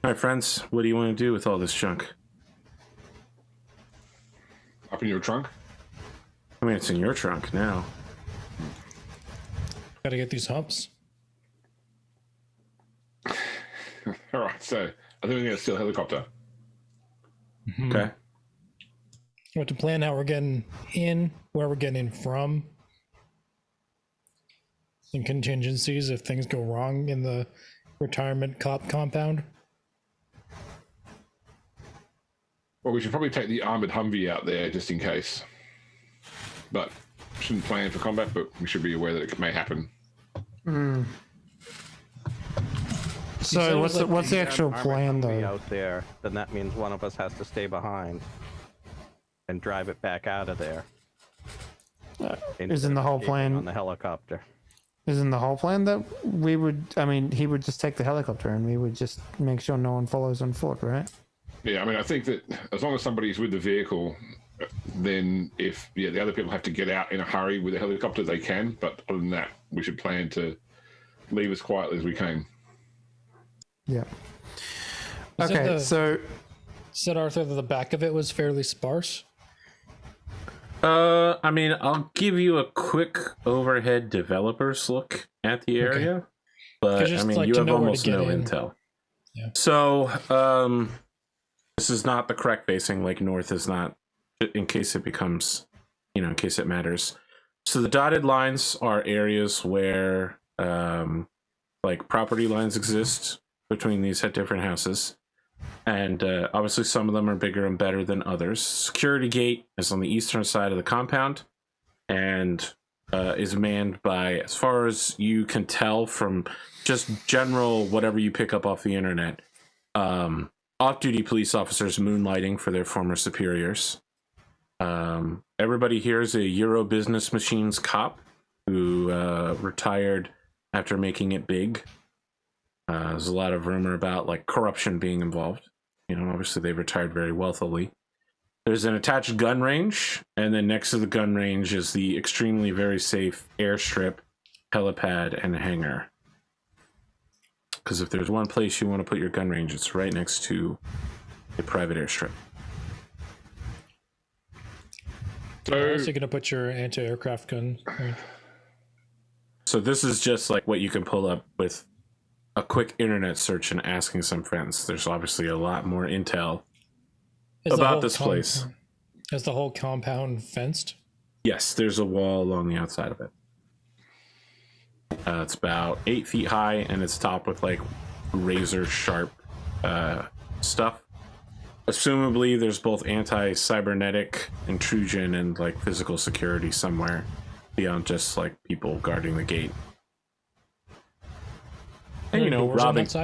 All right, friends, what do you want to do with all this junk? Up in your trunk? I mean, it's in your trunk now. Gotta get these humps. All right, so I think we're going to steal a helicopter. Mm-hmm. Okay. We have to plan how we're getting in, where we're getting in from, and contingencies if things go wrong in the retirement cop compound. Well, we should probably take the armored Humvee out there just in case. But shouldn't plan for combat, but we should be aware that it may happen. So what's the actual plan though? Out there, then that means one of us has to stay behind and drive it back out of there. Isn't the whole plan on the helicopter? Isn't the whole plan that we would? I mean, he would just take the helicopter and we would just make sure no one follows on foot, right? Yeah, I mean, I think that as long as somebody's with the vehicle, then if the other people have to get out in a hurry with a helicopter, they can. But other than that, we should plan to leave as quietly as we can. Yeah. Okay, so said Arthur that the back of it was fairly sparse. I mean, I'll give you a quick overhead developer's look at the area, but I mean, like you have almost no in. intel. Yeah. So, this is not the correct facing. Like north is not, in case it becomes, in case it matters. So the dotted lines are areas where, like property lines exist between these different houses. And obviously some of them are bigger and better than others. Security gate is on the eastern side of the compound and is manned by, as far as you can tell from just general whatever you pick up off the internet, off-duty police officers moonlighting for their former superiors. Everybody here is a Euro Business Machines cop who retired after making it big. There's a lot of rumor about like corruption being involved. Obviously they retired very wealthily. There's an attached gun range, and then next to the gun range is the extremely very safe airstrip, helipad, and hangar. Because if there's one place you want to put your gun range, it's right next to a private airstrip. So you're going to put your anti-aircraft gun range. So this is just like what you can pull up with a quick internet search and asking some friends. There's obviously a lot more intel about this place. Is the whole compound fenced? Yes, there's a wall along the outside of it. It's about 8 feet high and it's topped with like razor sharp stuff. Assumably there's both anti-cybernetic intrusion and like physical security somewhere beyond just like people guarding the gate. And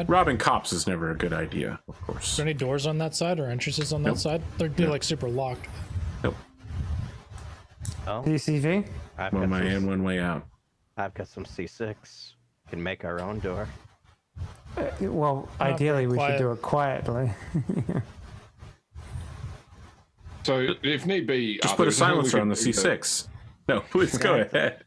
robbing cops is never a good idea, of course. Is there any doors on that side or entrances on that side? They'd be like super locked. Nope. Oh. CCV? One way in, one way out. I've got some C6. Can make our own door. Well, ideally we should do it quietly. So if need be, just put a silencer on the C6. No, please go ahead.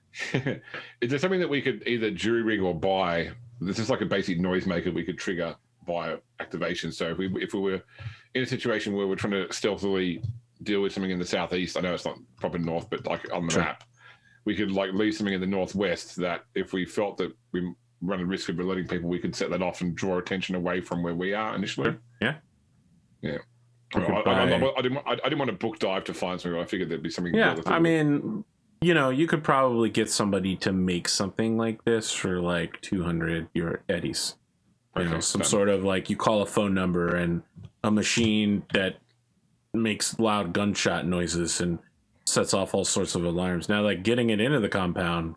Is there something that we could either jury rig or buy? This is like a basic noisemaker we could trigger via activation. So if we were in a situation where we're trying to stealthily deal with something in the southeast, I know it's not proper north, but like on the map, we could like leave something in the northwest that if we felt that we run a risk of alerting people, we could set that off and draw attention away from where we are initially. Yeah. I didn't want to book dive to find something. I figured there'd be something. Yeah, I mean, you could probably get somebody to make something like this for like 200 euro eddies. Some sort of like you call a phone number and a machine that makes loud gunshot noises and sets off all sorts of alarms. Now, like getting it into the compound,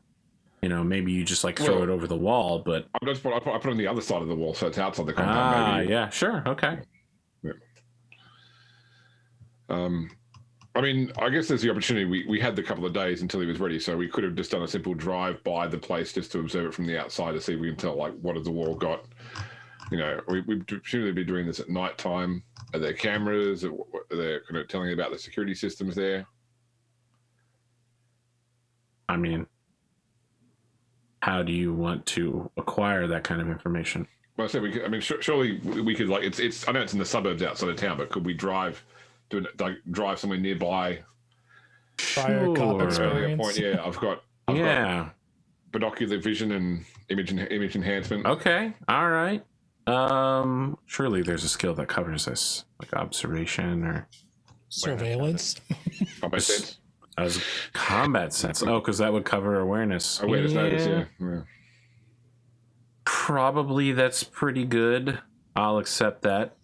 maybe you just like throw it over the wall, but I put it on the other side of the wall, so it's outside the compound. Yeah, sure, okay. Yeah. I mean, I guess there's the opportunity. We had the couple of days until he was ready, so we could have just done a simple drive by the place just to observe it from the outside to see if we can tell, like, what has the wall got. We'd presumably be doing this at night time. Are there cameras? Are they kind of telling you about the security systems there? I mean, how do you want to acquire that kind of information? Well, I said we could, I mean, surely we could like it's. I know it's in the suburbs outside of town, but could we drive somewhere nearby? Prior cop Sure. experience. Point, yeah, I've got binocular vision and image enhancement. Okay. All right. Surely there's a skill that covers this, like observation or Surveillance. Combat sense. as combat sense. Oh, because that would cover awareness. Awareness notice, yeah. Probably that's pretty good. I'll accept that.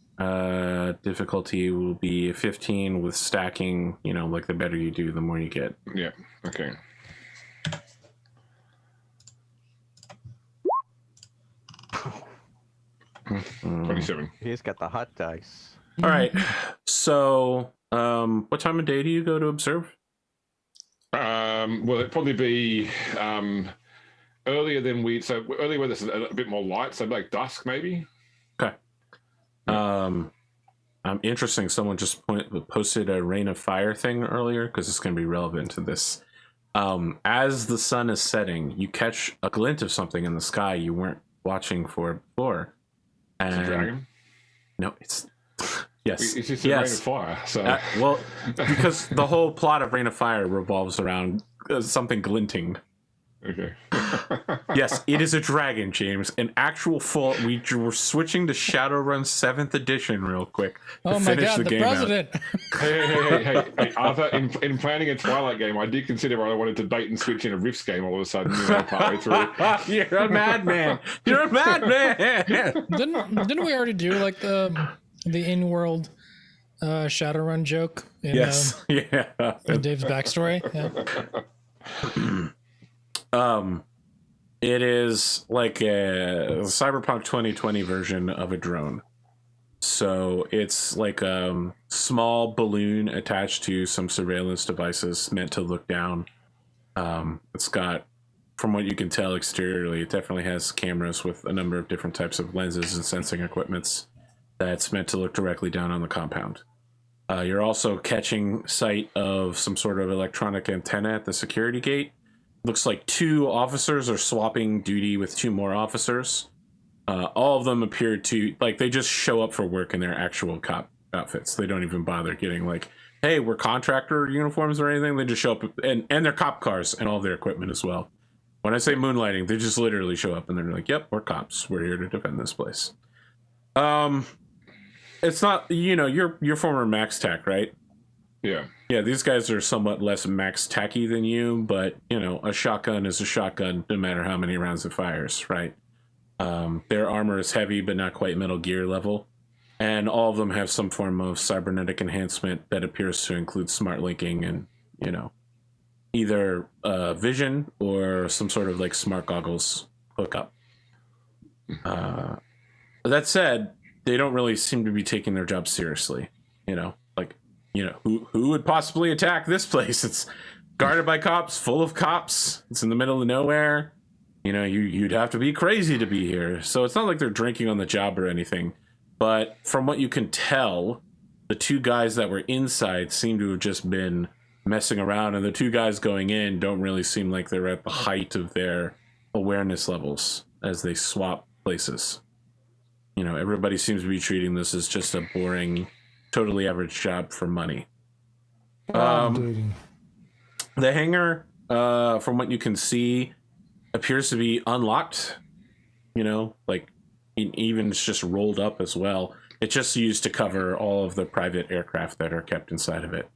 Difficulty will be 15 with stacking. You know, like the better you do, the more you get. Yeah. Okay. Mm. 27. He's got the hot dice. All right. So, what time of day do you go to observe? Well, it'd probably be earlier than earlier where there's a bit more light, so like dusk maybe. Okay. Interesting. Someone just posted a rain of fire thing earlier because it's going to be relevant to this. As the sun is setting, you catch a glint of something in the sky you weren't watching for before. It's a dragon. No, it's yes. It's just a rain of fire. So well, because the whole plot of Rain of Fire revolves around something glinting. okay. Yes, it is a dragon, James. An actual full. We were switching to Shadowrun 7th edition real quick. To Oh my finish god, the game president! Hey, Arthur, in planning a Twilight game, I did consider I wanted to bait and switch in a Rifts game all of a sudden, partway through. You're a madman. You're a madman. Didn't we already do like the in-world Shadowrun joke in, Yes. Yeah. in Dave's backstory? Yeah. It is like a Cyberpunk 2020 version of a drone. So it's like a small balloon attached to some surveillance devices meant to look down. It's got, from what you can tell exteriorly, it definitely has cameras with a number of different types of lenses and sensing equipments that's meant to look directly down on the compound. You're also catching sight of some sort of electronic antenna at the security gate. Looks like 2 officers are swapping duty with 2 more officers. All of them appear to, like, they just show up for work in their actual cop outfits. They don't even bother getting like, hey, we're contractor uniforms or anything. They just show up and their cop cars and all their equipment as well. When I say moonlighting, they just literally show up and they're like, yep, we're cops. We're here to defend this place. It's not, you're former Max Tech, right? Yeah. Yeah, these guys are somewhat less max tacky than you, but, a shotgun is a shotgun no matter how many rounds it fires, right? Their armor is heavy, but not quite Metal Gear level. And all of them have some form of cybernetic enhancement that appears to include smart linking and, either vision or some sort of like smart goggles hookup. That said, they don't really seem to be taking their job seriously, who would possibly attack this place? It's guarded by cops, full of cops. It's in the middle of nowhere. You'd have to be crazy to be here. So it's not like they're drinking on the job or anything. But from what you can tell, the 2 guys that were inside seem to have just been messing around. And the 2 guys going in don't really seem like they're at the height of their awareness levels as they swap places. Everybody seems to be treating this as just a boring, totally average job for money. The hangar, from what you can see, appears to be unlocked. Even it's just rolled up as well. It's just used to cover all of the private aircraft that are kept inside of it.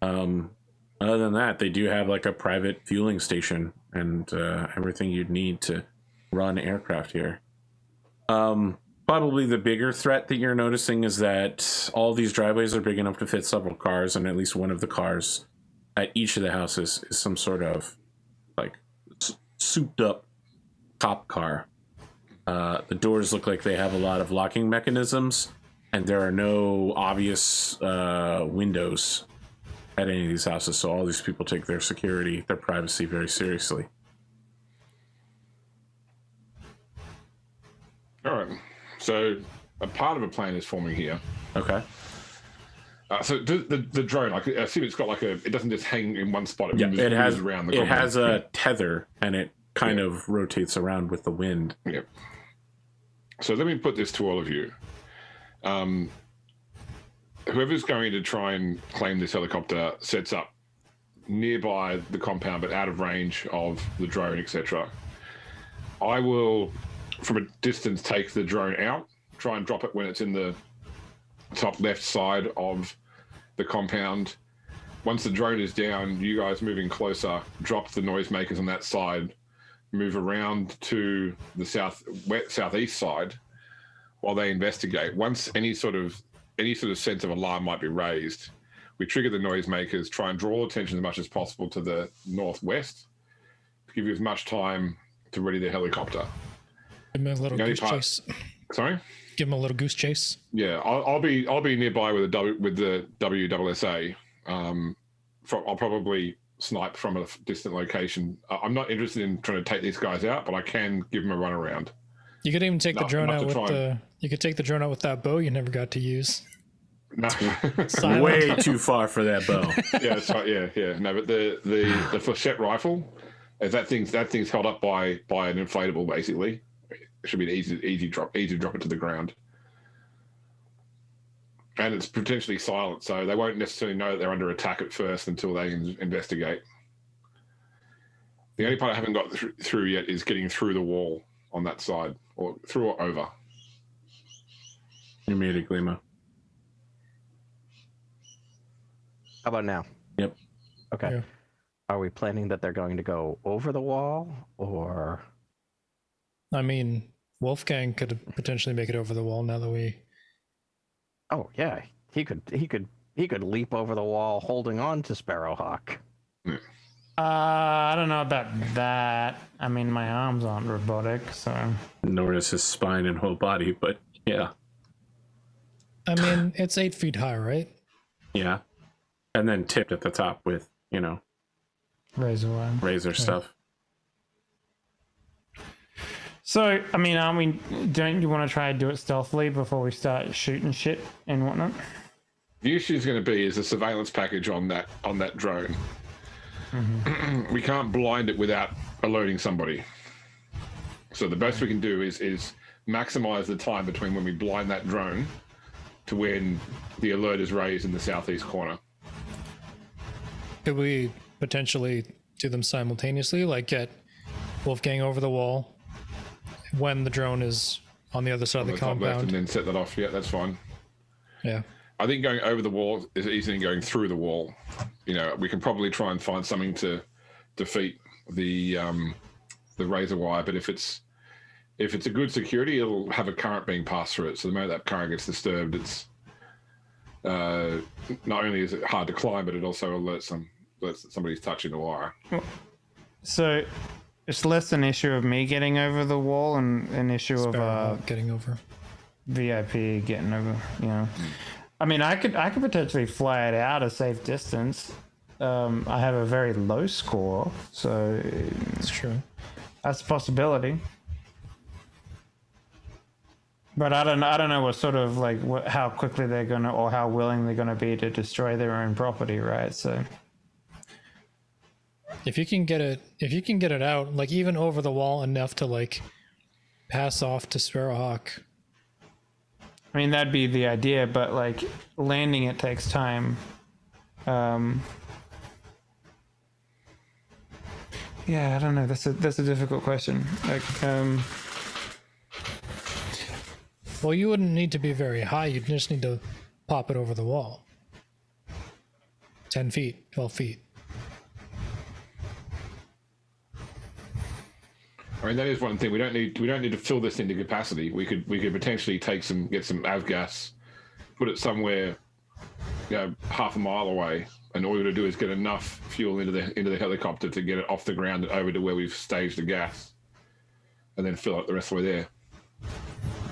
Other than that, they do have like a private fueling station and everything you'd need to run aircraft here. Probably the bigger threat that you're noticing is that all these driveways are big enough to fit several cars, and at least one of the cars at each of the houses is some sort of like souped up cop car. The doors look like they have a lot of locking mechanisms, and there are no obvious windows at any of these houses. So all these people take their security, their privacy very seriously. All right. So a part of a plan is forming here. Okay. So the drone, I assume it's got it doesn't just hang in one spot. It has around the it has a tether, and it kind of rotates around with the wind. Yep. So let me put this to all of you. Whoever's going to try and claim this helicopter sets up nearby the compound but out of range of the drone, etc. I will, from a distance, take the drone out, try and drop it when it's in the top left side of the compound. Once the drone is down, you guys moving closer, drop the noisemakers on that side, move around to the southeast side while they investigate. Once any sort of sense of alarm might be raised, we trigger the noisemakers, try and draw attention as much as possible to the northwest to give you as much time to ready the helicopter. Give me a little goose chase. Sorry? Give him a little goose chase. Yeah, I'll be nearby with the WSSA. I'll probably snipe from a distant location. I'm not interested in trying to take these guys out, but I can give them a run around. You could even take the drone out with the. You could take the drone out with that bow you never got to use. No, way too far for that bow. Yeah, so, yeah. No, but the flechette rifle, if that thing's held up by an inflatable, basically, it should be an easy drop it to the ground. And it's potentially silent, so they won't necessarily know that they're under attack at first until they investigate. The only part I haven't got through yet is getting through the wall on that side, or through or over. You made it, Glimo. How about now? Yep. Okay. Yeah. Are we planning that they're going to go over the wall, or? I mean, Wolfgang could potentially make it over the wall now that we. Oh yeah, he could leap over the wall holding on to Sparrowhawk. I don't know about that. I mean, my arms aren't robotic, so. Nor is his spine and whole body, but yeah. I mean, it's 8 feet high, right? Yeah. And then tipped at the top with, razor stuff. So, I mean, don't you want to try and do it stealthily before we start shooting shit and whatnot? The issue is going to be is a surveillance package on that drone. Mm-hmm. We can't blind it without alerting somebody. So the best we can do is maximize the time between when we blind that drone to when the alert is raised in the southeast corner. Could we potentially do them simultaneously, like get Wolfgang over the wall when the drone is on the other side of the top left, compound, and then set that off? Yeah, that's fine. Yeah. I think going over the wall is easier than going through the wall. We can probably try and find something to defeat the razor wire, but if it's a good security, it'll have a current being passed through it. So the moment that current gets disturbed, it's not only is it hard to climb, but it also alerts that somebody's touching the wire. So it's less an issue of me getting over the wall and an issue of getting over. VIP getting over. I mean, I could potentially fly it out a safe distance. I have a very low score, so It's true. that's a possibility. But I don't know what sort of how quickly they're gonna or how willing they're gonna be to destroy their own property, right? So If you can get it out, like even over the wall enough to pass off to Sparrowhawk. I mean, that'd be the idea, but landing it takes time. Yeah, I don't know. That's a difficult question. Well, you wouldn't need to be very high. You'd just need to pop it over the wall. 10 feet, 12 feet. I mean, that is one thing. We don't need to fill this into capacity. We could potentially get some avgas, put it somewhere, half a mile away, and all we got to do is get enough fuel into the helicopter to get it off the ground and over to where we've staged the gas, and then fill it the rest of the way there.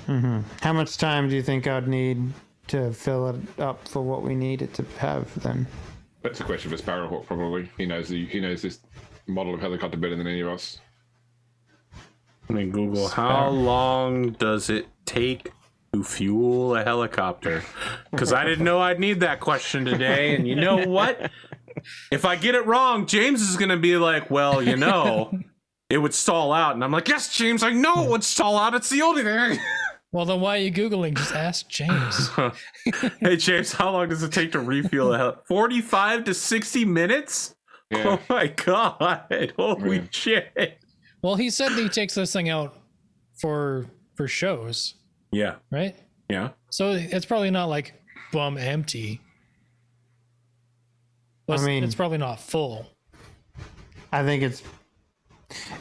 Mm-hmm. How much time do you think I'd need to fill it up for what we need it to have then? That's a question for Sparrowhawk, probably. He knows this model of helicopter better than any of us. I mean, Google, how long does it take to fuel a helicopter? Because I didn't know I'd need that question today. And you know what? If I get it wrong, James is going to be like, well, it would stall out. And I'm like, yes, James, I know it would stall out. It's the only thing. Well, then why are you Googling? Just ask James. Hey, James, how long does it take to refuel a hell? 45 to 60 minutes? Yeah. Oh my god. Holy Yeah. shit. Well, he said that he takes this thing out for shows, Yeah. right? Yeah. So it's probably not like bum empty. But I mean- it's probably not full. I think it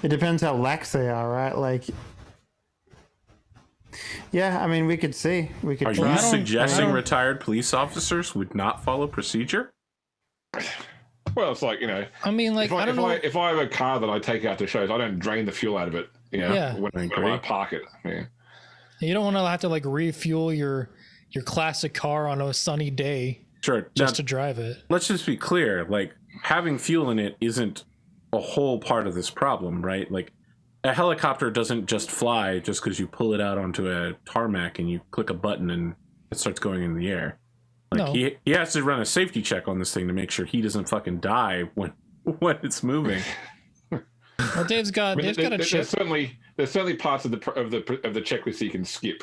depends how lax they are, right? Like, yeah, I mean, we could see. We could Are try. you I don't- suggesting retired police officers would not follow procedure? Well, it's like, I mean, like, I don't know. If I have a car that I take out to shows, I don't drain the fuel out of it. Yeah. When I I agree. park it. Yeah. You don't want to have to like refuel your classic car on a sunny day Sure. just Now, to drive it. let's just be clear. Like, having fuel in it isn't a whole part of this problem, right? Like, a helicopter doesn't just fly just because you pull it out onto a tarmac and you click a button and it starts going in the air. Like, No. he has to run a safety check on this thing to make sure he doesn't fucking die when it's moving. Well, Dave's got a chip. There's certainly parts of the checklist you can skip.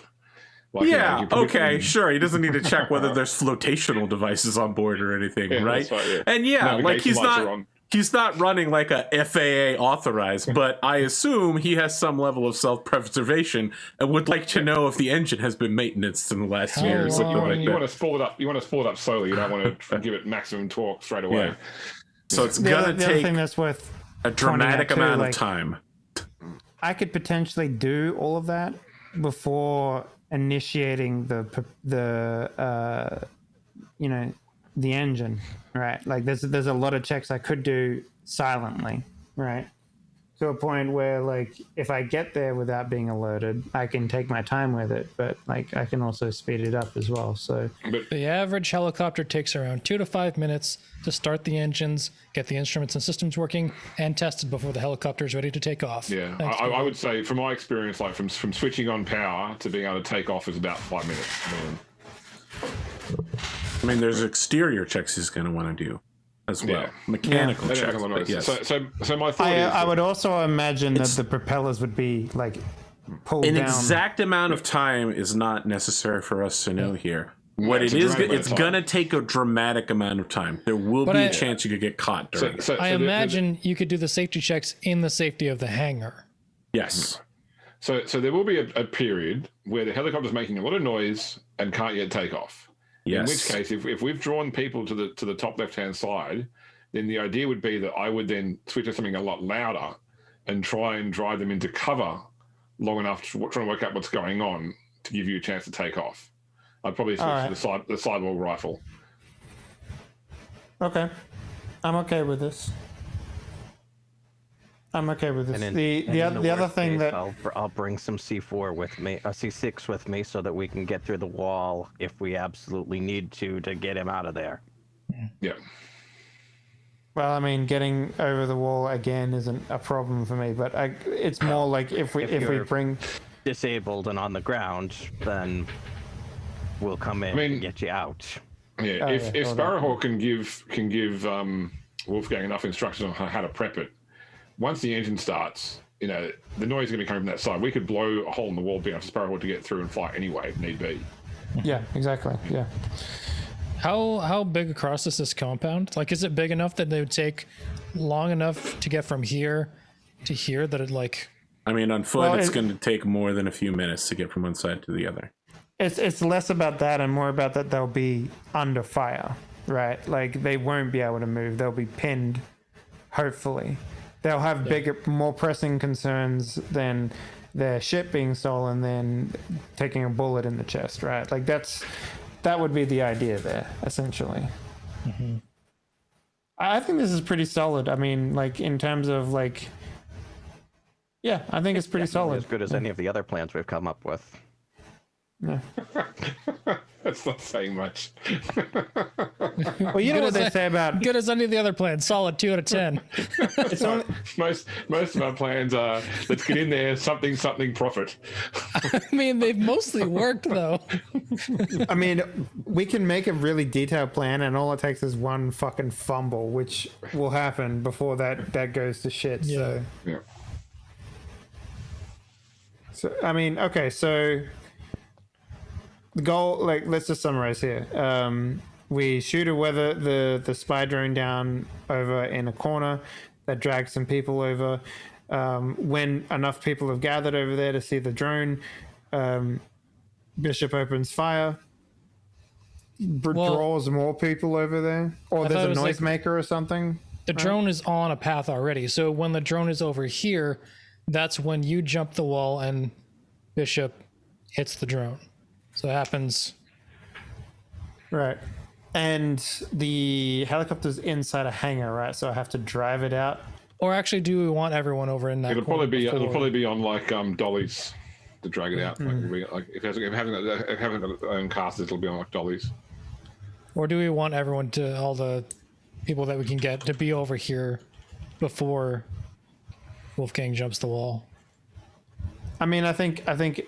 Like, Yeah, you can put okay, in- sure. He doesn't need to check whether there's flotational devices on board or anything, Yeah, right? that's right, yeah. And yeah, like Navigation he's lights are not on. he's not running like a FAA authorized, but I assume he has some level of self-preservation and would like to know if the engine has been maintained in the last How year or long- something like You that. want to spool it up. You want to spool it up slowly. You don't want to give it maximum torque straight away. Yeah. So it's The gonna other take thing that's worth a dramatic pointing out too, amount like- of time. I could potentially do all of that before initiating the the engine, right? Like there's a lot of checks I could do silently, right? To a point where like if I get there without being alerted, I can take my time with it, but like I can also speed it up as well. So But The average helicopter takes around 2 to 5 minutes to start the engines, get the instruments and systems working, and tested before the helicopter is ready to take off. yeah, Thanks, I would say from my experience, like from switching on power to being able to take off is about 5 minutes. I mean, there's exterior checks he's gonna want to do as well, Yeah. mechanical They don't checks. make a lot of But yes, noise. So my thought I is would also imagine that It's- the propellers would be like pulled an down. exact amount of time is not necessary for us to know here. What it's it a is, dramatic amount it's of time. gonna take a dramatic amount of time. There will But be I- a chance you could get caught during it. I imagine you could do the safety checks in the safety of the hangar. Yes. So there will be a period where the helicopter's making a lot of noise and can't yet take off. Yes. In which case, if we've drawn people to the top left-hand side, then the idea would be that I would then switch to something a lot louder and try and drive them into cover long enough to try and work out what's going on to give you a chance to take off. I'd probably switch All to the sidewall rifle. Okay, I'm okay with this. I'm okay with this. And in, The and in other worst thing case, that I'll bring some C4 with me, C6 with me, so that we can get through the wall if we absolutely need to get him out of there. Yeah. well, I mean, getting over the wall again isn't a problem for me, but it's more like if we you're- bring Disabled and on the ground, then we'll come in and get you out. Yeah. Oh, if yeah, if hold on. Sparrowhawk can give Wolfgang enough instructions on how to prep it, once the engine starts, the noise is going to come from that side. We could blow a hole in the wall big enough for Sparrowhawk to get through and fly anyway, if need be. yeah, exactly, yeah. How big across is this compound? Like, is it big enough that they would take long enough to get from here to here that it like? I mean, on foot, Well, it's it- going to take more than a few minutes to get from one side to the other. It's less about that and more about that they'll be under fire, right? Like they won't be able to move. They'll be pinned. Hopefully, they'll have bigger, more pressing concerns than their ship being stolen than taking a bullet in the chest, right? Like that would be the idea there, essentially. I think this is pretty solid. I mean, like in terms of like, yeah, I think it's pretty Definitely solid. as good as any of the other plans we've come up with. Yeah. That's not saying much. Well, you know what they say about Good as any of the other plans. Solid 2 out of 10. it's only, most of our plans are let's get in there, something profit. I mean, they've mostly worked though. I mean, we can make a really detailed plan, and all it takes is one fucking fumble, which will happen before that goes to shit. Yeah. Yeah. So I mean, okay, so the goal, like, let's just summarize here. We shoot a weather the spy drone down over in a corner that drags some people over. When enough people have gathered over there to see the drone, Bishop opens fire, draws more people over there, or there's a noisemaker or something. The drone is on a path already, so when the drone is over here, that's when you jump the wall and Bishop hits the drone. So it happens. Right. And the helicopter's inside a hangar, right? So I have to drive it out. Or actually, do we want everyone over in that? It'll probably be on like dollies to drag it out. Like if it hasn't got its own casters, it'll be on like dollies. Or do we want everyone to, all the people that we can get, to be over here before Wolfgang jumps the wall? I mean, I think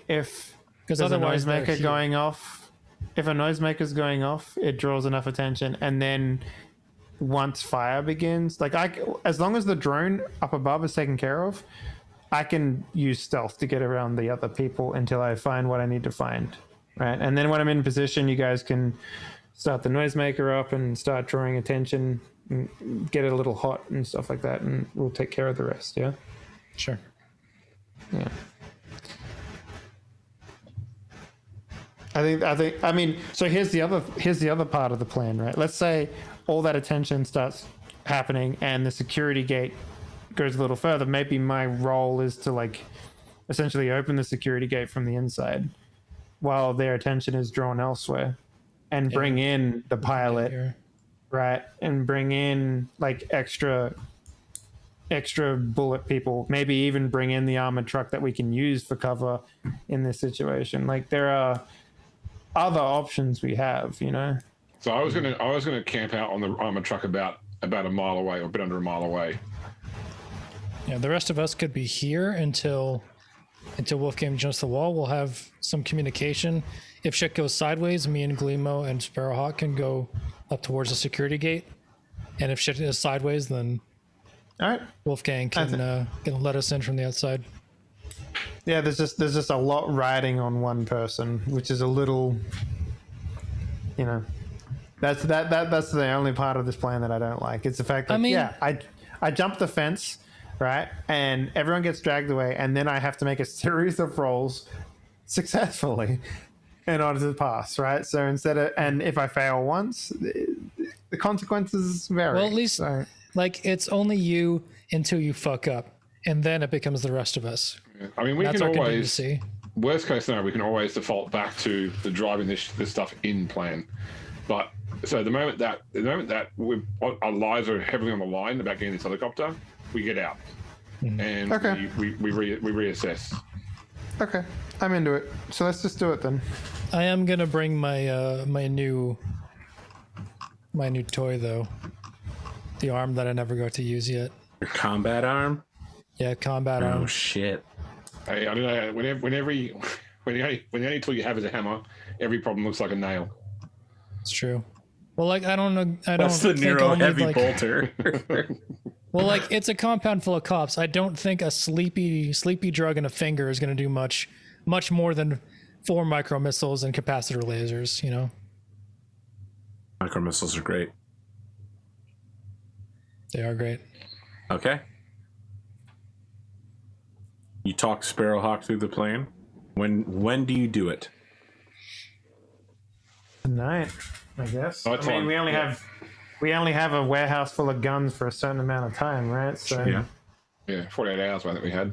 if there's a noisemaker going off, if a noisemaker's going off, it draws enough attention, and then once fire begins, like as long as the drone up above is taken care of, I can use stealth to get around the other people until I find what I need to find, right? And then when I'm in position, you guys can start the noisemaker up and start drawing attention, and get it a little hot and stuff like that, and we'll take care of the rest. Yeah. Sure. Yeah. I mean, so here's the other part of the plan, right? Let's say all that attention starts happening and the security gate goes a little further. Maybe my role is to like essentially open the security gate from the inside while their attention is drawn elsewhere, and bring in the pilot, right? And bring in like extra bullet people, maybe even bring in the armored truck that we can use for cover in this situation. Like there are other options we have, you know. So I was gonna camp out on the armored truck about a mile away, or a bit under a mile away. Yeah, the rest of us could be here until Wolfgang jumps the wall. We'll have some communication. If shit goes sideways, me and Glimo and Sparrowhawk can go up towards the security gate. And if shit is sideways, then all right, Wolfgang can let us in from the outside. Yeah, there's just a lot riding on one person, which is a little, you know, that's the only part of this plan that I don't like. It's the fact that I jump the fence, right, and everyone gets dragged away, and then I have to make a series of rolls successfully in order to pass, right? So and if I fail once, the consequences vary. Well, at least like it's only you until you fuck up, and then it becomes the rest of us. I mean, we can always, worst case scenario, we can always default back to the driving this stuff in plan. But so the moment that our lives are heavily on the line about getting this helicopter, we get out and we reassess. Okay, I'm into it. So let's just do it then. I am gonna bring my my new toy though, the arm that I never got to use yet. Your combat arm? Yeah, combat arm. Oh shit! Hey, I don't know. When the only tool you have is a hammer, every problem looks like a nail. It's true. Well, like I don't know. That's the Nero heavy bolter. Well, like it's a compound full of cops. I don't think a sleepy drug in a finger is going to do much more than 4 micro missiles and capacitor lasers. You know. Micro missiles are great. They are great. Okay. You talk Sparrowhawk through the plan. When do you do it? Tonight, I guess. Oh, I mean, we only have a warehouse full of guns for a certain amount of time, right? So yeah, 48 hours I think we had.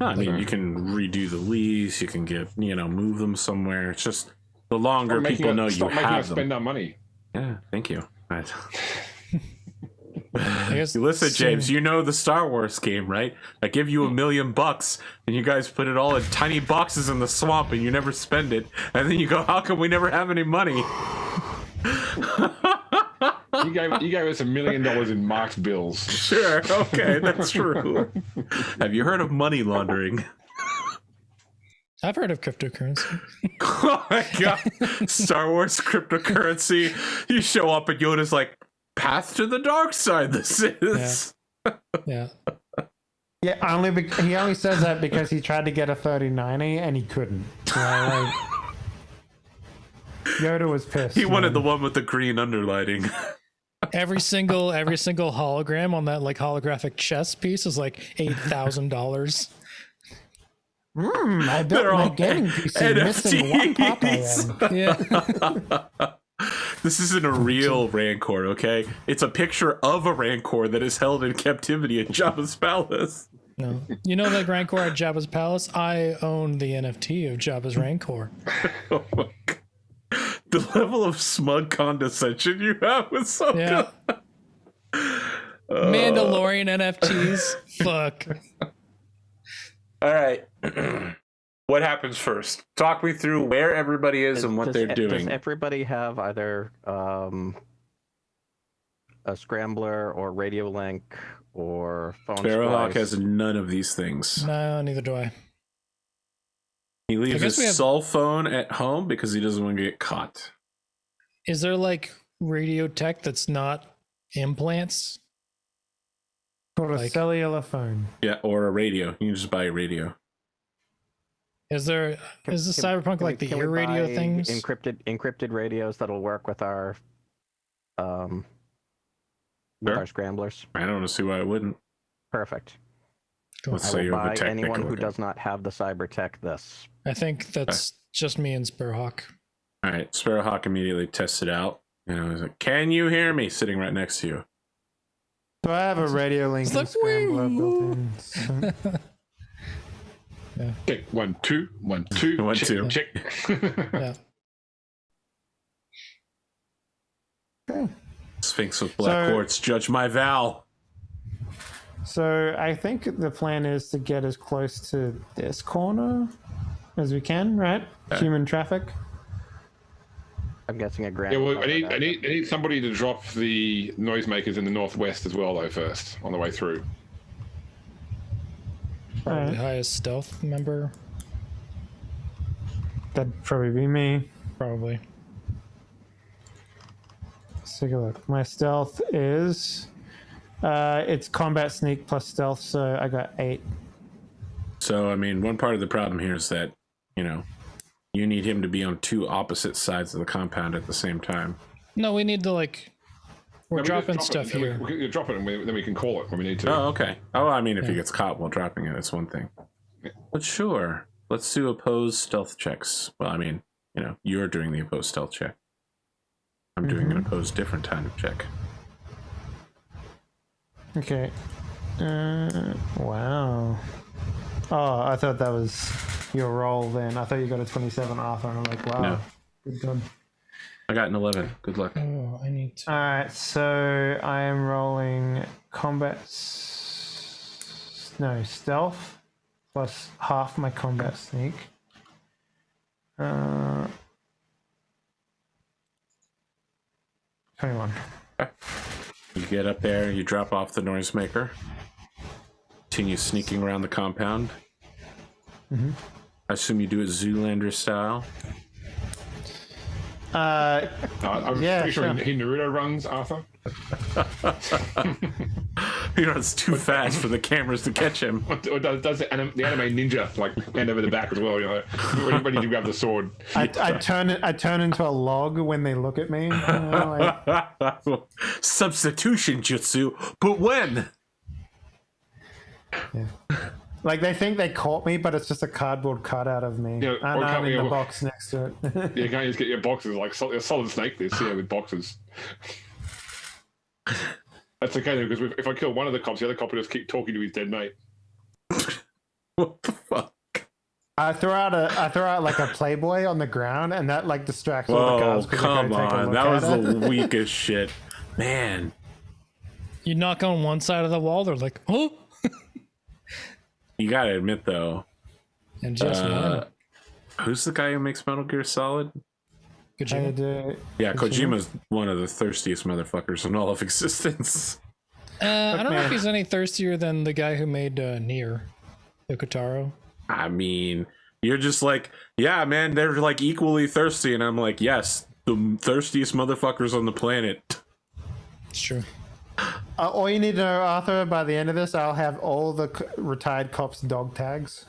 I mean, you can redo the lease. You can move them somewhere. It's just the longer people know you have them. Spend our money. Yeah, thank you. I guess Listen, James, you know the Star Wars game, right? I give you $1 million and you guys put it all in tiny boxes in the swamp and you never spend it. And then you go, how come we never have any money? You gave us $1 million in marked bills. Sure, okay, that's true. Have you heard of money laundering? I've heard of cryptocurrency. Oh my god. Star Wars cryptocurrency. You show up and Yoda's like, path to the dark side this is. Yeah. He only says that because he tried to get a 3090 and he couldn't. Right? Yoda was pissed. He wanted man. the one with the green underlining. Every single hologram on that like holographic chess piece is like $8,000. I They're built my all gaming PC missing one part I Yeah. This isn't a real Rancor, okay? It's a picture of a Rancor that is held in captivity in Jabba's palace. No. You know the Rancor at Jabba's palace? I own the NFT of Jabba's Rancor. Oh my God. The level of smug condescension you have with so Yeah. Mandalorian NFTs. Fuck. All right. What happens first? Talk me through where everybody is and what they're doing. Does everybody have either a scrambler or radio link or phone Sparrowhawk splice? has none of these things. No, neither do I. He leaves guess we his have- cell phone at home because he doesn't want to get caught. Is there like radio tech that's not implants? Called a Like- cellular phone. Yeah, or a radio. You can just buy a radio. Is the Cyberpunk like the can we ear radio buy things? encrypted radios that'll work with our Sure. scramblers? I don't see why I wouldn't. Perfect. Let's I say will you have a buy technical anyone who look. does not have the cyber tech this. I think that's just me and Sparrowhawk. All right, Sparrowhawk immediately tests it out. You know, he's like, "Can you hear me?" Sitting right next to you. So I have a radio link It's and like, scrambler built woo! in. So. Check 1 2 1 2 1 check, 2. check. Yeah. Okay. Sphinx with black So- quartz. Judge my Val. So I think the plan is to get as close to this corner as we can, right? Okay. Human traffic. I'm guessing a grand. Yeah, well, I need somebody to drop the noisemakers in the northwest as well, though. First, on the way through. Probably Alright. highest stealth member. That'd probably be me. Probably. Let's take a look. My stealth is it's combat sneak plus stealth, so I got 8. So, I mean, one part of the problem here is that, you know, you need him to be on two opposite sides of the compound at the same time. No, we need to like. We're No, we just dropping drop it, stuff and here. We can drop it, and then we can call it when we need to. Oh, okay. Oh, I mean, if he Yeah. gets caught while dropping it, it's one thing. Yeah. But sure, let's do opposed stealth checks. Well, I mean, you know, you're doing the opposed stealth check. I'm doing an opposed different kind of check. Okay. Wow. Oh, I thought that was your roll then. I thought you got a 27, Arthur, and I'm like, wow. No. Good job. I got an 11. Good luck. Oh, I need to. Alright, so I am rolling combat. Stealth plus half my combat sneak. 21. You get up there, you drop off the noisemaker, continue sneaking around the compound. I assume you do it Zoolander style. I'm Yeah, pretty sure sure. he Naruto runs, Arthur. You know, it's too fast for the cameras to catch him. Or does the anime ninja like hand over the back as well? You know, when you grab the sword. I turn into a log when they look at me. You know, like, Substitution jutsu, but when? like they think they caught me, but it's just a cardboard cutout of me. Yeah, And or I'm in the or- box next to it. Yeah, you can't just get your boxes like solid snake this here with boxes. That's okay though, because if I kill one of the cops, the other cop will just keep talking to his dead mate. What the fuck? I throw out like a Playboy on the ground, and that like distracts all the Whoa, guards. 'cause they go come take a on. look That was at it. the weakest shit. Man. You knock on one side of the wall, they're like, oh, You gotta admit, though, and just one. who's the guy who makes Metal Gear Solid? Good I job. do. Yeah, Kojima's one of the thirstiest motherfuckers in all of existence. I don't know if man. he's any thirstier than the guy who made Nier, Yokotaro. I mean, you're just like, yeah, man, they're like equally thirsty. And I'm like, yes, the thirstiest motherfuckers on the planet. It's true. All you need to know, Arthur, by the end of this, I'll have all the retired cops' dog tags.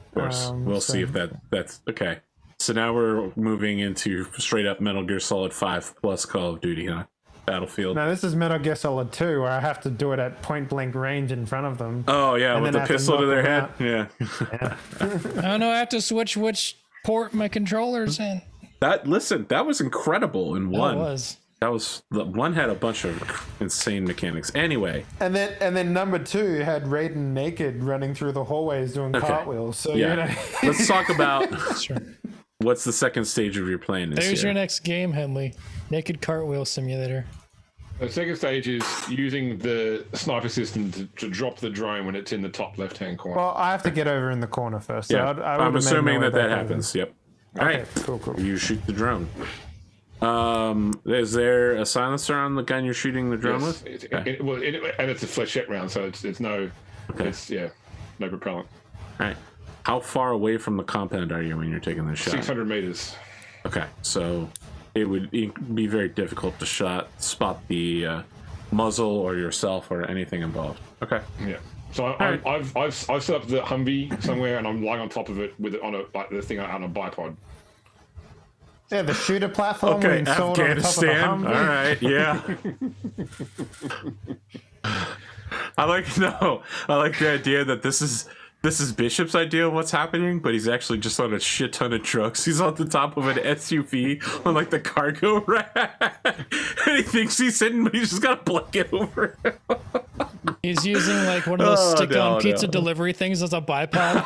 Of course. We'll see if that's okay. So now we're moving into straight up Metal Gear Solid 5 plus Call of Duty, huh? Battlefield. No, this is Metal Gear Solid 2, where I have to do it at point blank range in front of them. Oh yeah, And with then the I have to pistol to knock their them head. out. Yeah. I don't know. I have to switch which port my controller's in. That was incredible in one. That was. That was the one had a bunch of insane mechanics. Anyway, And then number 2 had Raiden naked running through the hallways doing cartwheels. So yeah. you know. Let's talk about Sure. what's the second stage of your plan this There's year. your next game, Henley. Naked Cartwheel Simulator. The second stage is using the sniper system to drop the drone when it's in the top left-hand corner. Well, I have to get over in the corner first. So Yeah, I I'm would've made assuming my way that back over. happens. Yep. All right. Cool. You shoot the drone. Is there a silencer on the gun you're shooting the drone Yes, with? and it's a flechette round, so it's no, no propellant. All right. How far away from the compound are you when you're taking this shot? 600 meters. Okay, so it would be very difficult to spot the muzzle or yourself or anything involved. Okay. Yeah. So I've set up the Humvee somewhere, and I'm lying on top of it with it on the thing on a bipod. Yeah, the shooter platform. Okay, installed on the top of the Afghanistan. All Humvee. right, yeah. I like the idea that this is Bishop's idea of what's happening, but he's actually just on a shit ton of trucks. He's on the top of an SUV on like the cargo rack, and he thinks he's sitting, but he's just got a blanket over him. He's using like one of those stick-on pizza delivery things as a bipod.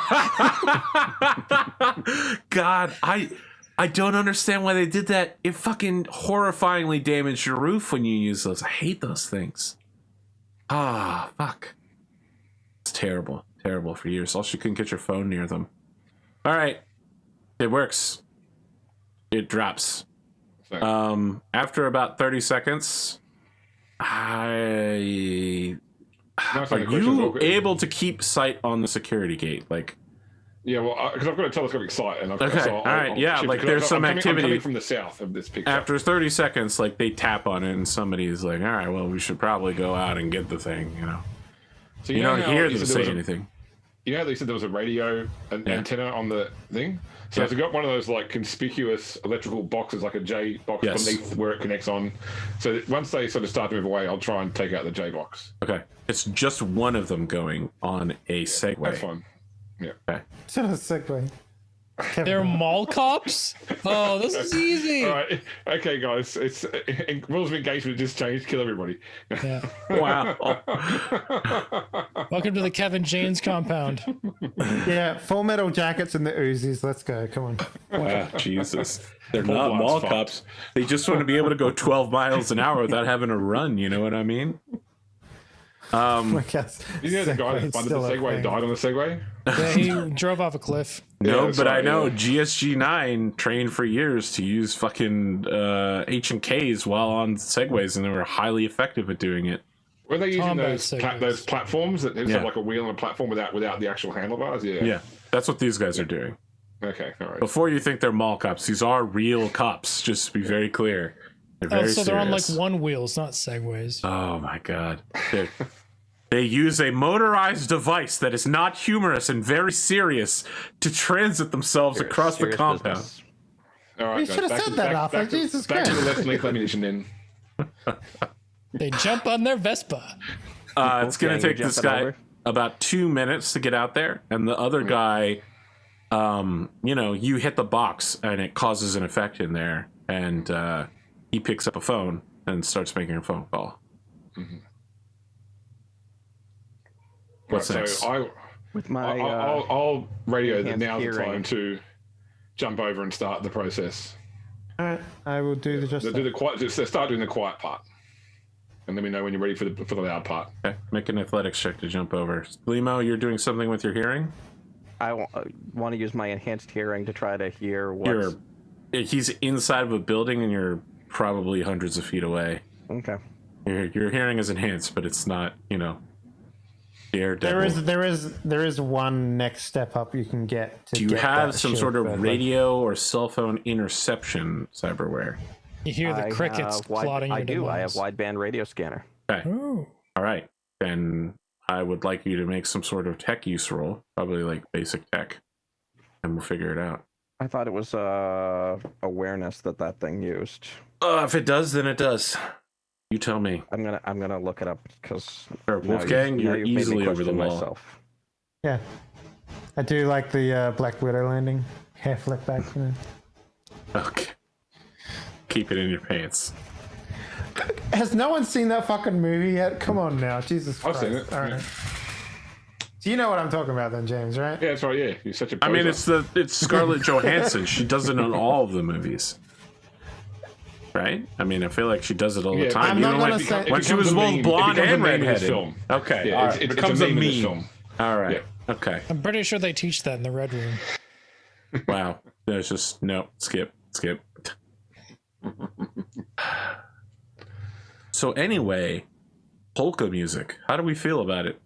God, I don't understand why they did that. It fucking horrifyingly damaged your roof when you use those. I hate those things. Ah, fuck. It's terrible. Terrible for years. Also, you couldn't get your phone near them. All right. It works. It drops. After about 30 seconds, are you able to keep sight on the security gate? Like, yeah, well, because I've got a telescopic sight, and there's some activity. I'm coming from the south of this picture. After 30 seconds, like they tap on it, and somebody's like, "All right, well, we should probably go out and get the thing," you know. So you don't hear them say anything. You know, they said there was a radio antenna on the thing. So it's got one of those like conspicuous electrical boxes, like a J box beneath where it connects on. So once they sort of start to move away, I'll try and take out the J box. Okay, it's just one of them going on a Segway. That's fine. Yeah. Okay. It's not a Segway. They're mall cops? Oh, this is easy. All right. Okay, guys. It's rules of engagement just changed. Kill everybody. Yeah. Wow. Welcome to the Kevin James compound. Yeah, full metal jackets and the Uzis. Let's go. Come on. Wow, Jesus. They're Full not blast mall fucked. cops. They just want to be able to go 12 miles an hour without having to run. You know what I mean? I guess You know the guy that Segway's funded the still a Segway thing. died on the Segway? Yeah, he drove off a cliff. No, that's but I right, know yeah. GSG9 trained for years to use fucking H&Ks while on Segways, and they were highly effective at doing it. Were they using Combat those Segways. those platforms that have Yeah. like a wheel and a platform without the actual handlebars? Yeah. Yeah, that's what these guys are doing. Okay. All right. Before you think they're mall cops, these are real cops, just to be very clear. They're very Oh, so they're on like serious. one wheels, not segways. Oh my god. They use a motorized device that is not humorous and very serious to transit themselves across the Serious compound. business. All right. You guys, should have back said to- that, back- Arthur. back to- Jesus Back to the Christ. left length ammunition then. They jump on their Vespa. It's going to Wolfgang, take you this jumping guy over? about 2 minutes to get out there, and the other guy, you hit the box and it causes an effect in there, and he picks up a phone and starts making a phone call. What's Right, next? so With my I'll radio that enhanced now's the hearing. time to jump over and start the process. All right, I will do just Do that. the quiet. Just start doing the quiet part, and let me know when you're ready for the loud part. Okay, make an athletics check to jump over. Glimo, you're doing something with your hearing? I want to use my enhanced hearing to try to hear what's He's inside of a building, and you're probably hundreds of feet away. okay. Your hearing is enhanced, but it's not, Daredevil. There is one next step up you can get. To Do you get have that some shield sort of bed, radio or cell phone interception cyberware? You hear the I crickets have plotting your I have demise. wideband radio scanner. Okay. Ooh. All right. Then I would like you to make some sort of tech use roll, probably like basic tech, and we'll figure it out. I thought it was awareness that thing used. If it does, then it does. You tell me. I'm gonna look it up because Wolfgang, you're easily over the wall. Myself. Yeah. I do like the Black Widow landing. Hair flip back. You know. Okay. Keep it in your pants. Has no one seen that fucking movie yet? Come on now. Jesus I've Christ. seen it. All right. Yeah. So you know what I'm talking about then, James, right? Yeah, that's right. Yeah, you're such a. I mean, poser. it's Scarlett Johansson. She does it in all of the movies, right? I mean, I feel like she does it all the time. I'm You not know, gonna like, say- when she was both blonde and redheaded. Okay, Yeah, all right. it's It becomes a meme in this meme. film. All right. Yeah. Okay. I'm pretty sure they teach that in the Red Room. Wow. There's just no skip. So anyway, polka music. How do we feel about it?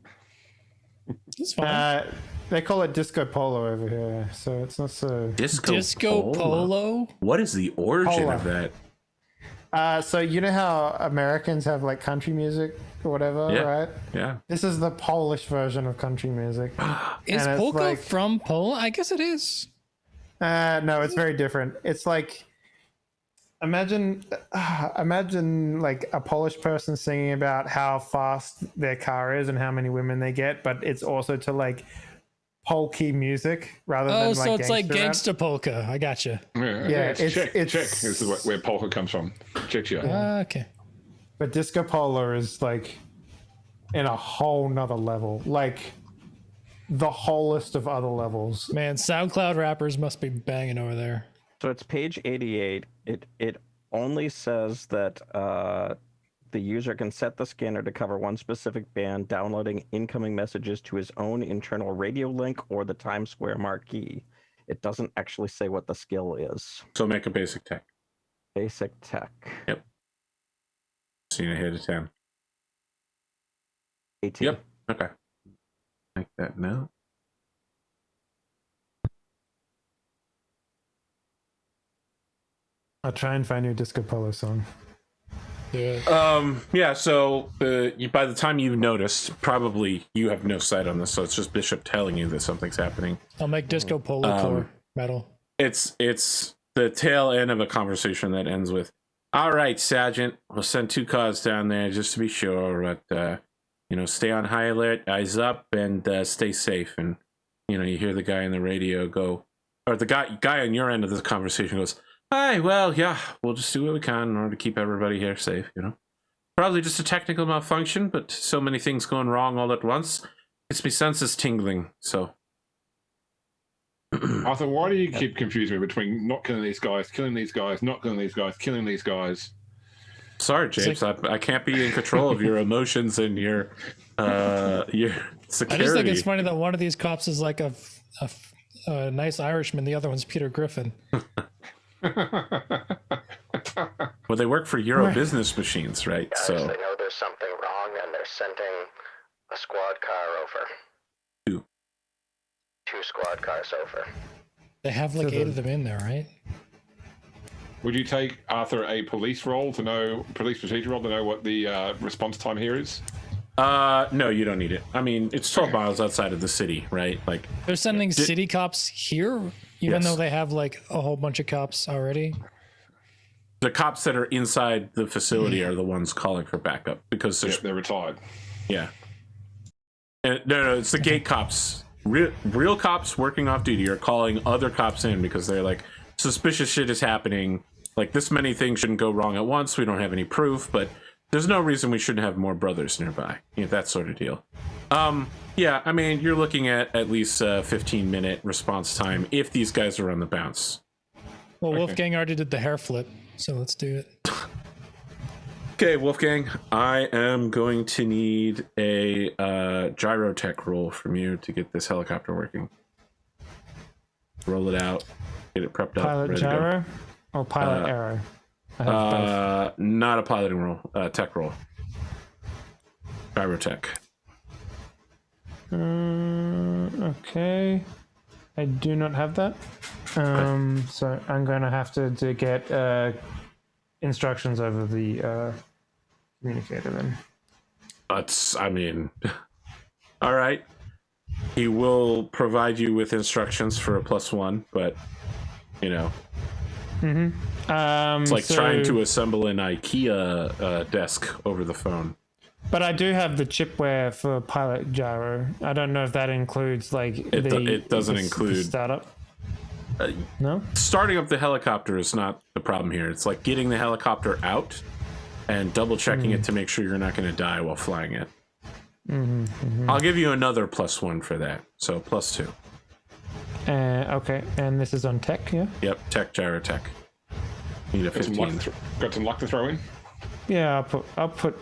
It's fine. They call it disco polo over here, so it's not so. Disco polo? What is the origin Polo. of that? So you know how Americans have like country music or whatever, Yeah. right? Yeah. This is the Polish version of country music. Is And it's polka like- from Poland? I guess it is. No, it's very different. It's like imagine like a Polish person singing about how fast their car is and how many women they get, but it's also to like polky music rather than like so it's like gangster rap. gangsta polka. I gotcha. Yeah, it's it's- Czech. it's- Czech is where polka comes from. Czechia. Okay. But disco polo is like in a whole nother level, like the wholest of other levels. Man, SoundCloud rappers must be banging over there. So it's page 88. It only says that the user can set the scanner to cover one specific band, downloading incoming messages to his own internal radio link or the Times Square marquee. It doesn't actually say what the skill is. So make a basic tech. Basic tech. Yep. Seen ahead of 10. 18. Yep. Okay. Like that now. I'll try and find you a disco polo song. Yeah, so by the time you've noticed, probably you have no sight on this, so it's just Bishop telling you that something's happening. I'll make disco polo core metal. It's the tail end of a conversation that ends with, "All right, Sergeant, we'll send 2 cars down there just to be sure, but stay on high alert, eyes up, and stay safe." And you hear the guy in the radio go, or the guy on your end of the conversation goes, "Hi, well, yeah, we'll just do what we can in order to keep everybody here safe, Probably just a technical malfunction, but so many things going wrong all at once. It's my senses tingling, so." Arthur, why do you keep confusing me between not killing these guys, killing these guys, not killing these guys, killing these guys? Sorry, James, I can't be in control of your emotions and your security. I just think it's funny that one of these cops is like a nice Irishman, the other one's Peter Griffin. Well, they work for Euro business machines, right? Guys, So they know there's something wrong and they're sending a squad car over. 2 squad cars over. They have like 8 of them in there, right? Would you take, Arthur, a police procedure role to know what the response time here is? no, you don't need it. I mean, it's 12 miles outside of the city, right? Like They're sending city cops here, even Yes. though they have like a whole bunch of cops already. the cops that are inside the facility are the ones calling for backup because there's Yep, they're retired. yeah. And, no, it's the gate cops. Real cops working off duty are calling other cops in because they're like, suspicious shit is happening. Like, this many things shouldn't go wrong at once. We don't have any proof, but there's no reason we shouldn't have more brothers nearby. That sort of deal. Yeah, I mean, you're looking at least a 15-minute response time if these guys are on the bounce. Well, Wolfgang already did the hair flip, so let's do it. Okay, Wolfgang, I am going to need a gyrotech roll from you to get this helicopter working. Roll it out, get it prepped up. Pilot ready to go. gyro or pilot arrow? I have both. Not a piloting roll, tech roll. Gyrotech. Okay. I do not have that. So I'm going to have to get instructions over the communicator then. I mean, all right. He will provide you with instructions for a +1, but You know, It's it's like trying to assemble an IKEA desk over the phone. But I do have the chipware for pilot gyro. I don't know if that includes like It doesn't the include startup. No. Starting up the helicopter is not the problem here. It's like getting the helicopter out and double checking it to make sure you're not going to die while flying it. I'll give you another +1 for that, so +2. Okay, and this is on tech, yeah. Yep, tech, gyro tech. Need a Got some 15. got some luck to throw in. Yeah, I'll put.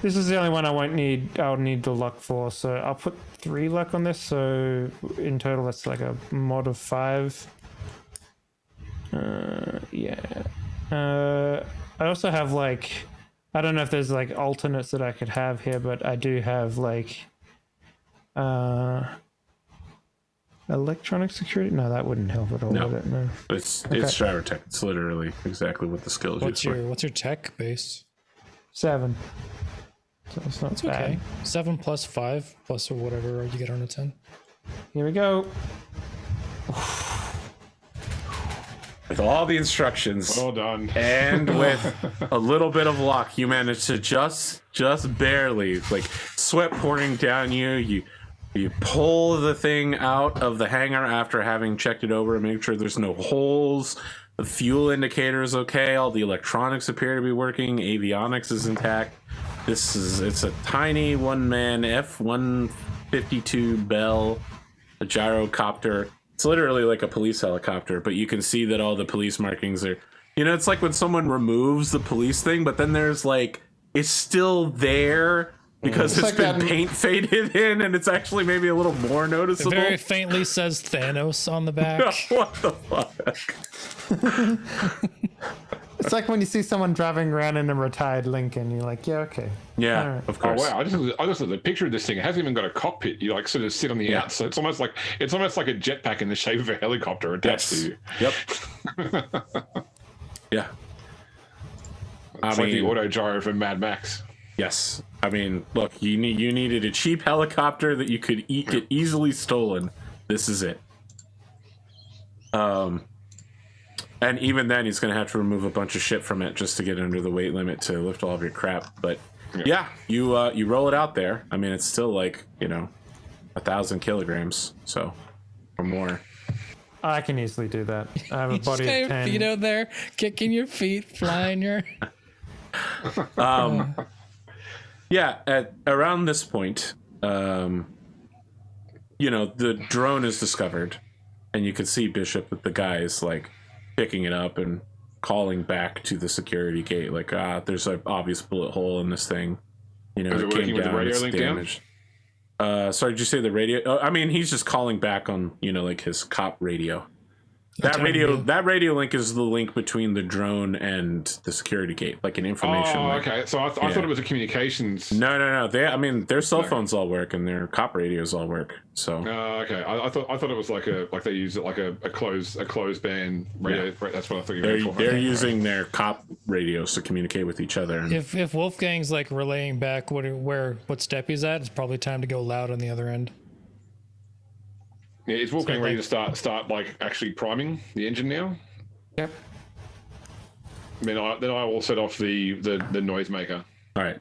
This is the only one I won't need. I'll need the luck for, so I'll put 3 luck on this. So in total, that's like a mod of 5. Yeah. I also have like, I don't know if there's like alternates that I could have here, but I do have like, electronic security. No, that wouldn't help at all. No. Would it? No. It's gyro tech. It's literally exactly what the skill is used for. What's your tech base? 7. So it's not It's bad. okay. 7 plus 5 plus or whatever you get on a 10. Here we go. With all the instructions Well done. and with a little bit of luck, you managed to just barely, like sweat pouring down you. You pull the thing out of the hangar after having checked it over and make sure there's no holes. The fuel indicator is okay. All the electronics appear to be working. Avionics is intact. It's a tiny one-man F-152 Bell, a gyrocopter. It's literally like a police helicopter, but you can see that all the police markings are, it's like when someone removes the police thing, but then there's like, it's still there because it's like been that- paint faded in, and it's actually maybe a little more It noticeable. very faintly says Thanos on the back. What the fuck? It's like when you see someone driving around in a retired Lincoln, you're like, yeah, okay. Yeah, Alright. of Oh course. wow! I just looked at the picture of this thing. It hasn't even got a cockpit. You like sort of sit on the outside. It's almost like a jetpack in the shape of a helicopter attached Yes. to you. Yep. Yeah. It's like the auto gyro from Mad Max. Yes. I mean, look, you needed a cheap helicopter that you could get easily stolen. This is it. And even then, he's going to have to remove a bunch of shit from it just to get under the weight limit to lift all of your crap. But yeah, you roll it out there. I mean, it's still like 1,000 kilograms, so or more. I can easily do that. I have a You just body got of your 10. feet out there, kicking your feet, flying your. Yeah, at around this point, the drone is discovered, and you can see Bishop with the guys like picking it up and calling back to the security gate, like, there's an obvious bullet hole in this thing. Is it working with the radio link down? Sorry, did you say the radio? Oh, I mean, he's just calling back on like his cop radio. That radio link is the link between the drone and the security gate, like an information Oh, link. okay. So I thought it was a communications. No. Their cell phones all work and their cop radios all work. So Okay. I thought it was like they use it like a closed band radio. Yeah. Right, that's what I thought you were for. they're using their cop radios to communicate with each other. And If Wolfgang's like relaying back what step he's at, it's probably time to go loud on the other end. Yeah, is Wolfgang So, ready like- to start like actually priming the engine now? Yep. Then I will set off the noisemaker. all right,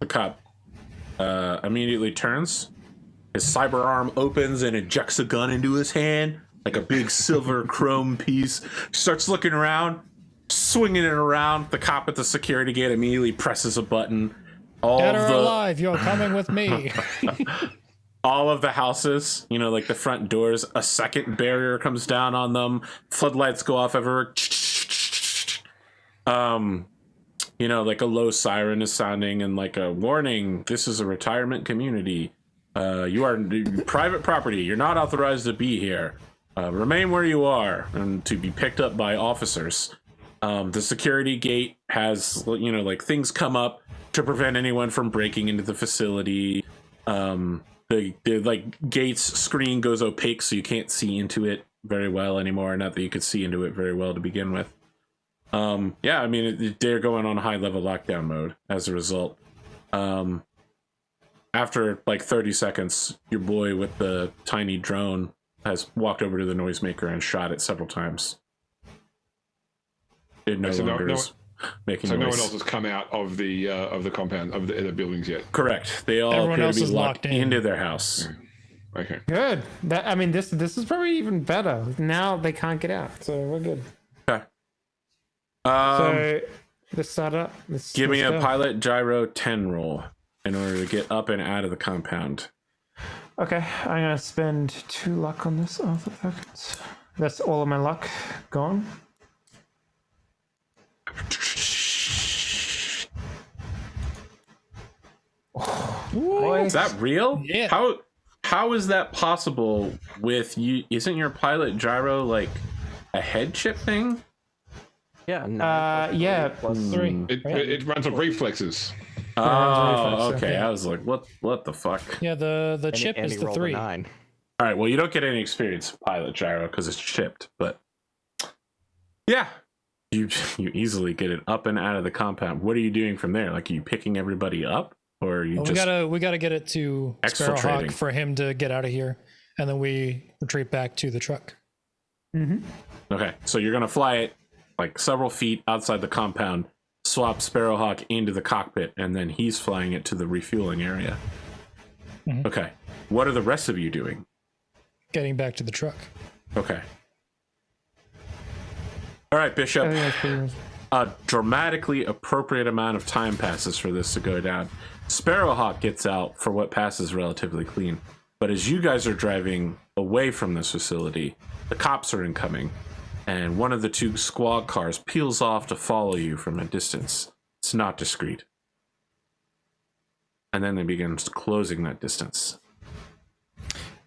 the cop immediately turns. His cyber arm opens and ejects a gun into his hand, like a big silver chrome piece. Starts looking around, swinging it around. The cop at the security gate immediately presses a button. Dead or alive, you're coming with me. All of the houses, like the front doors, a second barrier comes down on them. Floodlights go off everywhere. Like a low siren is sounding and like a warning. This is a retirement community. You are private property. You're not authorized to be here. Remain where you are and to be picked up by officers. The security gate has, like things come up to prevent anyone from breaking into the facility. The like gates screen goes opaque, so you can't see into it very well anymore. Not that you could see into it very well to begin with. They're going on high level lockdown mode as a result. After like 30 seconds, your boy with the tiny drone has walked over to the noisemaker and shot it several times. It no longer is making So noise. no one else has come out of the compound of the buildings yet. Correct. They all Everyone appear else to be is locked locked in. into their house. Okay. Good. That, I mean, this is probably even better. Now they can't get out, so we're good. Okay. So let's start up. Give me let's a go. pilot gyro 10 roll in order to get up and out of the compound. Okay, I'm gonna spend 2 luck on this. Oh, for seconds. That's all of my luck gone. Is that real? Yeah. How is that possible with you? Isn't your pilot gyro like a head chip thing? Yeah. 9 yeah. plus 3. It runs on reflexes. Oh, reflex, okay. yeah. I was like, what the fuck? Yeah, the and- chip and is he the rolled a 3. 9. All right. Well, you don't get any experience with pilot gyro because it's chipped, but yeah, you easily get it up and out of the compound. What are you doing from there? Like, are you picking everybody up, or are you Well, just we gotta get it to Sparrowhawk exfiltrating? for him to get out of here, and then we retreat back to the truck. Okay, so you're gonna fly it like several feet outside the compound, swap Sparrowhawk into the cockpit, and then he's flying it to the refueling area. Okay, what are the rest of you doing? Getting back to the truck. Okay. All right, Bishop. I think that's pretty much. A dramatically appropriate amount of time passes for this to go down. Sparrowhawk gets out for what passes relatively clean. But as you guys are driving away from this facility, the cops are incoming, and one of the 2 squad cars peels off to follow you from a distance. It's not discreet. And then they begin closing that distance.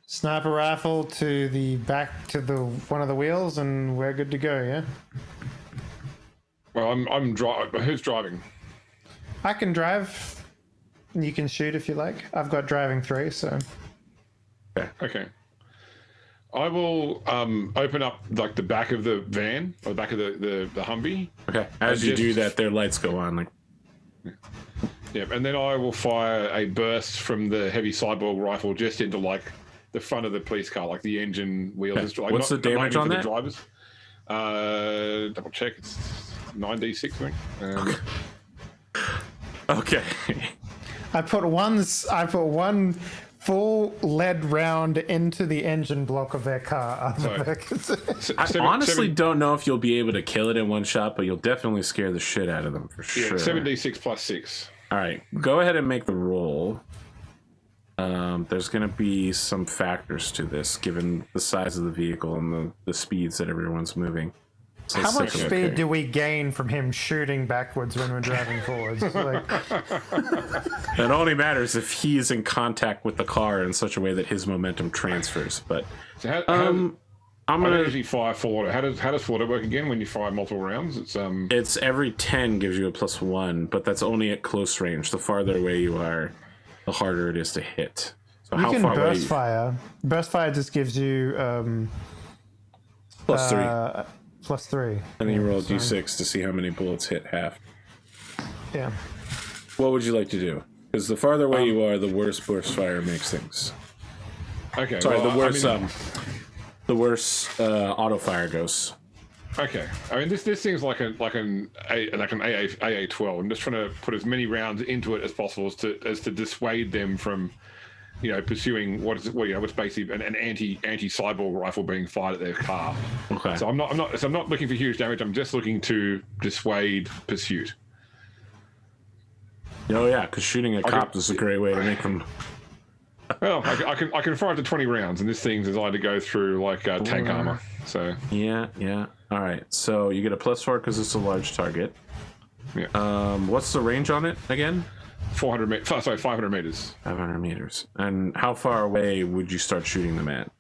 Sniper rifle to the back to the one of the wheels, and we're good to go. Yeah. Well, I'm driving. Who's driving? I can drive. You can shoot if you like. I've got driving 3, so. Okay. I will open up like the back of the van or the back of the Humvee. Okay, as you just- do that, their lights go on. Like, Yep, and then I will fire a burst from the heavy cyborg rifle just into like the front of the police car, like the engine wheels. Okay. Like, What's the damage not on for that? The drivers. Double check. It's 9d6, I think. okay. Uh, I I put one full lead round into the engine block of their car. honestly don't know if you'll be able to kill it in one shot, but you'll definitely scare the shit out of them for sure. 7d6 plus 6. All right, go ahead and make the roll. There's going to be some factors to this, given the size of the vehicle and the speeds that everyone's moving. So How let's much take a look speed here. do we gain from him shooting backwards when we're driving forwards? Like, It only matters if he's in contact with the car in such a way that his momentum transfers. But So how I'm I don't gonna. usually fire full auto. How does full auto work again when you fire multiple rounds? It's every 10 gives you a +1, but that's only at close range. The farther away you are, the harder it is to hit. So you how can far away? burst fire. Burst fire just gives you +3. +3. And then you roll a d6 to see how many bullets hit half. Yeah. What would you like to do? Because the farther away you are, the worse burst fire makes things. Okay. Sorry, well, the worse I mean, auto fire goes. Okay. I mean, this seems like an AA12. I'm just trying to put as many rounds into it as possible as to dissuade them from, pursuing what's basically an anti-cyborg rifle being fired at their car. Okay. So I'm not looking for huge damage. I'm just looking to dissuade pursuit. Oh yeah, because shooting a cop is a great way to make them. Well, I can fire up to 20 rounds, and this thing's designed to go through like tank armor. So Yeah. All right. So you get a +4 because it's a large target. yeah, What's the range on it again? 500 meters. 500 meters. And how far away would you start shooting them at?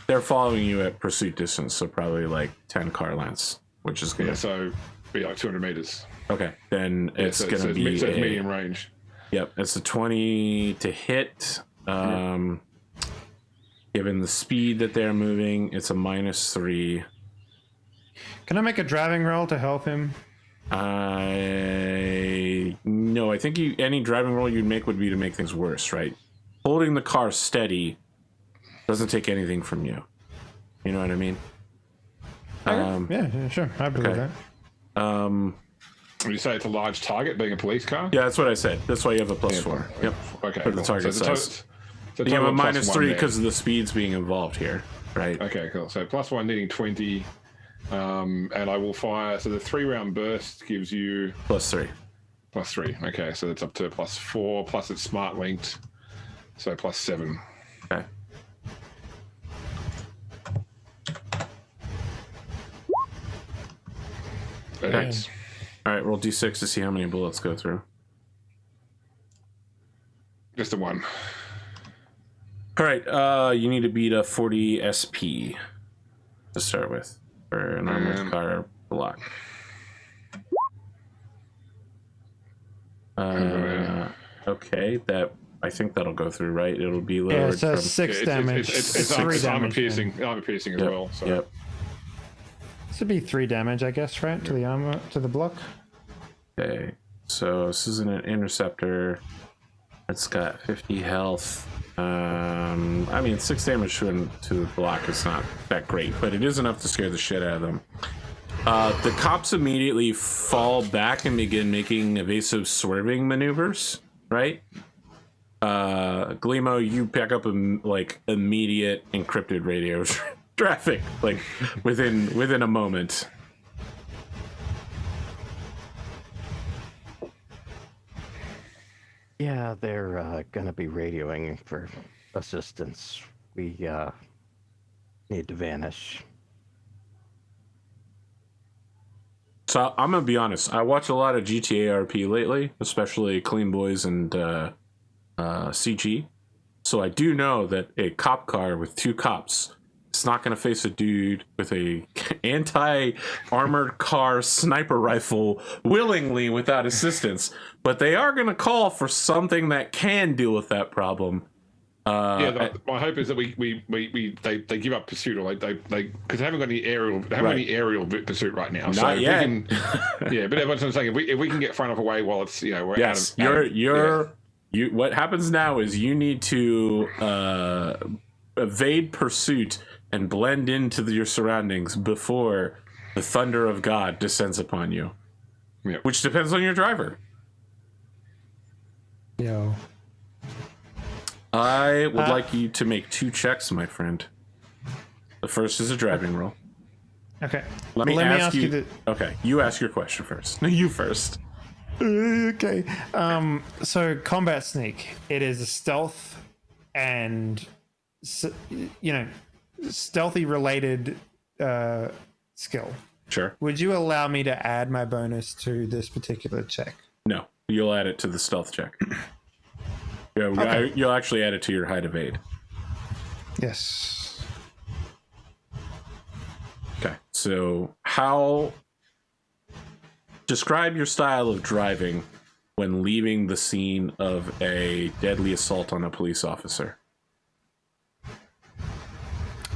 They're following you at pursuit distance, so probably like 10 car lengths, which is good. Yeah, so be like 200 meters. Okay, then it's so, going to be so a, it's medium range. Yep, it's a 20 to hit. Given the speed that they're moving, it's a -3. Can I make a driving roll to help him? No, I think any driving roll you'd make would be to make things worse, right? Holding the car steady Doesn't take anything from you. You know what I mean? Yeah, sure. I believe okay. that. When you say it's a large target, being a police car? Yeah, that's what I said. That's why you have a +4. Yep. Okay. For the cool. target so size. So You have a total -3 +1 there. because of the speeds being involved here, right? Okay, cool. So +1 needing 20. And I will fire. So the 3-round burst gives you +3. +3. Okay, so that's up to +4. Plus it's smart linked. So +7. Okay. That hits. All right, roll d6 to see how many bullets go through. Just a 1. All right, you need to beat a 40 SP to start with for an armored car block. Okay, I think that'll go through, right? It'll be lowered Yeah, it says from 6 damage. It's 3 armor damage. piercing. Armor piercing as Yep, well. So. Yep. This would be 3 damage, I guess, right? To the armor, to the block. Okay, so this isn't an interceptor. It's got 50 health. I mean, 6 damage to the block is not that great, but it is enough to scare the shit out of them. The cops immediately fall back and begin making evasive swerving maneuvers, right? Glimo, you pick up like immediate encrypted radio traffic, like within a moment. Yeah, they're gonna be radioing for assistance. We need to vanish. So I'm gonna be honest. I watch a lot of GTA RP lately, especially Clean Boys and CG. So I do know that a cop car with 2 cops is not gonna face a dude with a anti-armored car sniper rifle willingly without assistance. But they are gonna call for something that can deal with that problem. My hope is that they give up pursuit, or they because they haven't got any aerial pursuit right now. Not yet. Yeah, but that's what I'm saying. If we can get front off away while it's we're yes, what happens now is you need to evade pursuit and blend into your surroundings before the thunder of God descends upon you. Yeah. Which depends on your driver. Yo. I would like you to make 2 checks, my friend. The first is a driving roll. Okay. Let me ask you. Okay, you ask your question first. You first. Okay. So combat sneak. It is a stealth and stealthy related skill. Sure. Would you allow me to add my bonus to this particular check? No, you'll add it to the stealth check. Yeah, Okay. you'll actually add it to your hide evade. Yes. Okay, so describe your style of driving when leaving the scene of a deadly assault on a police officer.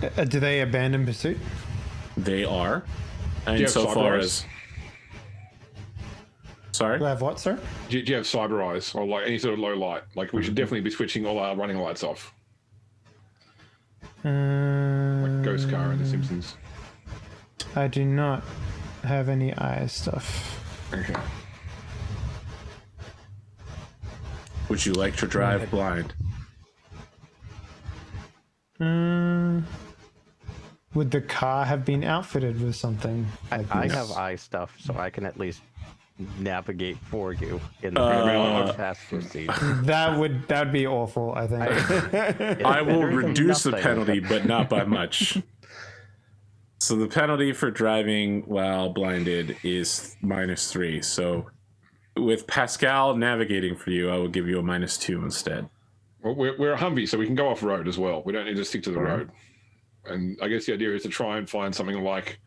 Do they abandon pursuit? They are, and you have insofar cyber as sorry, Do I have what, sir? Do you have cyber eyes or like any sort of low light? Like we should definitely be switching all our running lights off. Like Ghost Car in The Simpsons. I do not have any eye stuff. Okay. would you like to drive blind? Would the car have been outfitted with something? Like I this? have eye stuff, so I can at least navigate for you in the passenger seat. That would be awful, I think. I will There is reduce the nothing. penalty, but not by much. So the penalty for driving while blinded is -3. So with Pascal navigating for you, I will give you a -2 instead. Well, we're a Humvee, so we can go off road as well. We don't need to stick to the road. And I guess the idea is to try and find something like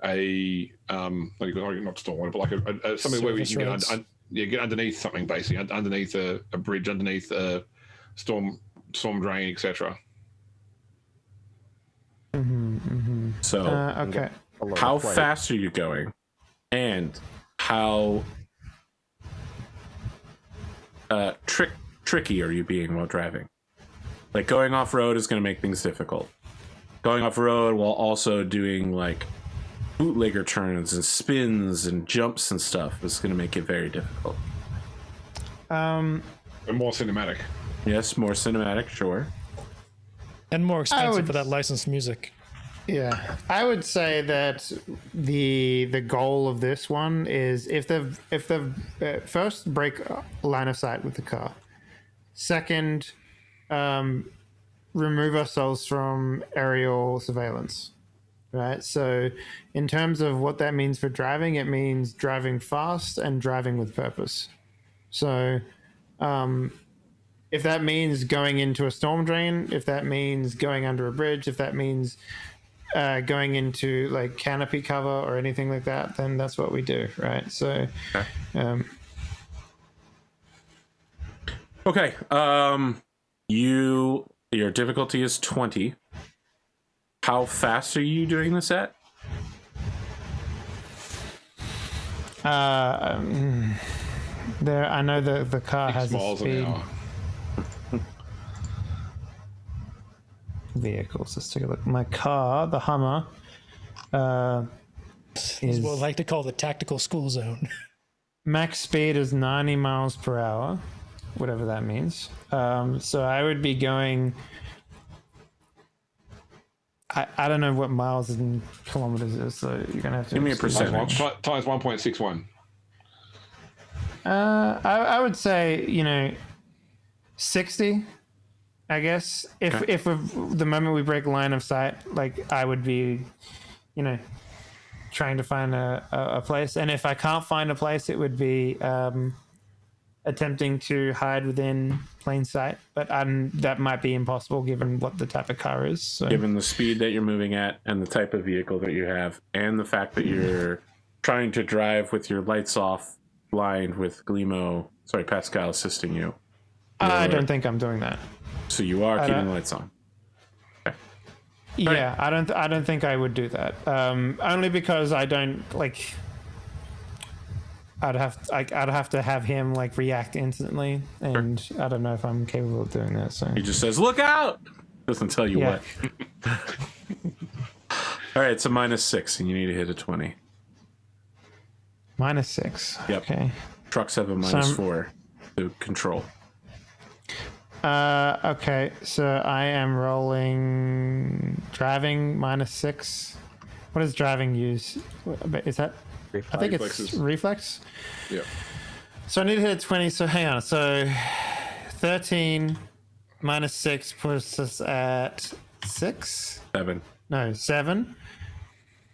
a not storm, but like a something where we can get underneath something, basically underneath a bridge, underneath a storm drain, etc. So Okay. how fast are you going, and how tricky are you being while driving? Like going off road is going to make things difficult. Going off road while also doing like bootlegger turns and spins and jumps and stuff is going to make it very difficult. And more cinematic. Yes, more cinematic, sure. And more expensive for that licensed music. Yeah, I would say that the goal of this one is if they've first break line of sight with the car, second, remove ourselves from aerial surveillance, right? So, in terms of what that means for driving, it means driving fast and driving with purpose. So, if that means going into a storm drain, if that means going under a bridge, if that means going into like canopy cover or anything like that, then that's what we do, right? So, Okay. Your difficulty is 20. How fast are you doing this at? there, I know the car 6 has a miles an speed. hour. Vehicles. Let's take a look. My car, the Hummer, Is what I like to call the tactical school zone. max speed is 90 miles per hour, whatever that means. So I would be going. I don't know what miles in kilometers is, so you're gonna have to Give me a Times percentage. 1.61. I would say 60. I guess if the moment we break line of sight, like I would be, trying to find a place, and if I can't find a place, it would be attempting to hide within plain sight. But that might be impossible given what the type of car is. So. Given the speed that you're moving at and the type of vehicle that you have, and the fact that you're trying to drive with your lights off, blind with Pascal assisting you. I don't think I'm doing that. So you are keeping the lights on. Yeah, I don't think I would do that. Only because I don't like. I'd have to have him like react instantly, and I don't know if I'm capable of doing that. So He just says, "Look out!" Doesn't tell you Yeah. what. All right, it's a -6, and you need to hit a 20. -6. Yep. Okay. Trucks have a -4 to control. Okay, so I am rolling driving -6. What does driving use? Is that? I think it's Reflexes. reflex. Yeah. So I need to hit a 20. So hang on. So 13 -6 puts us at 6. 7. No, 7.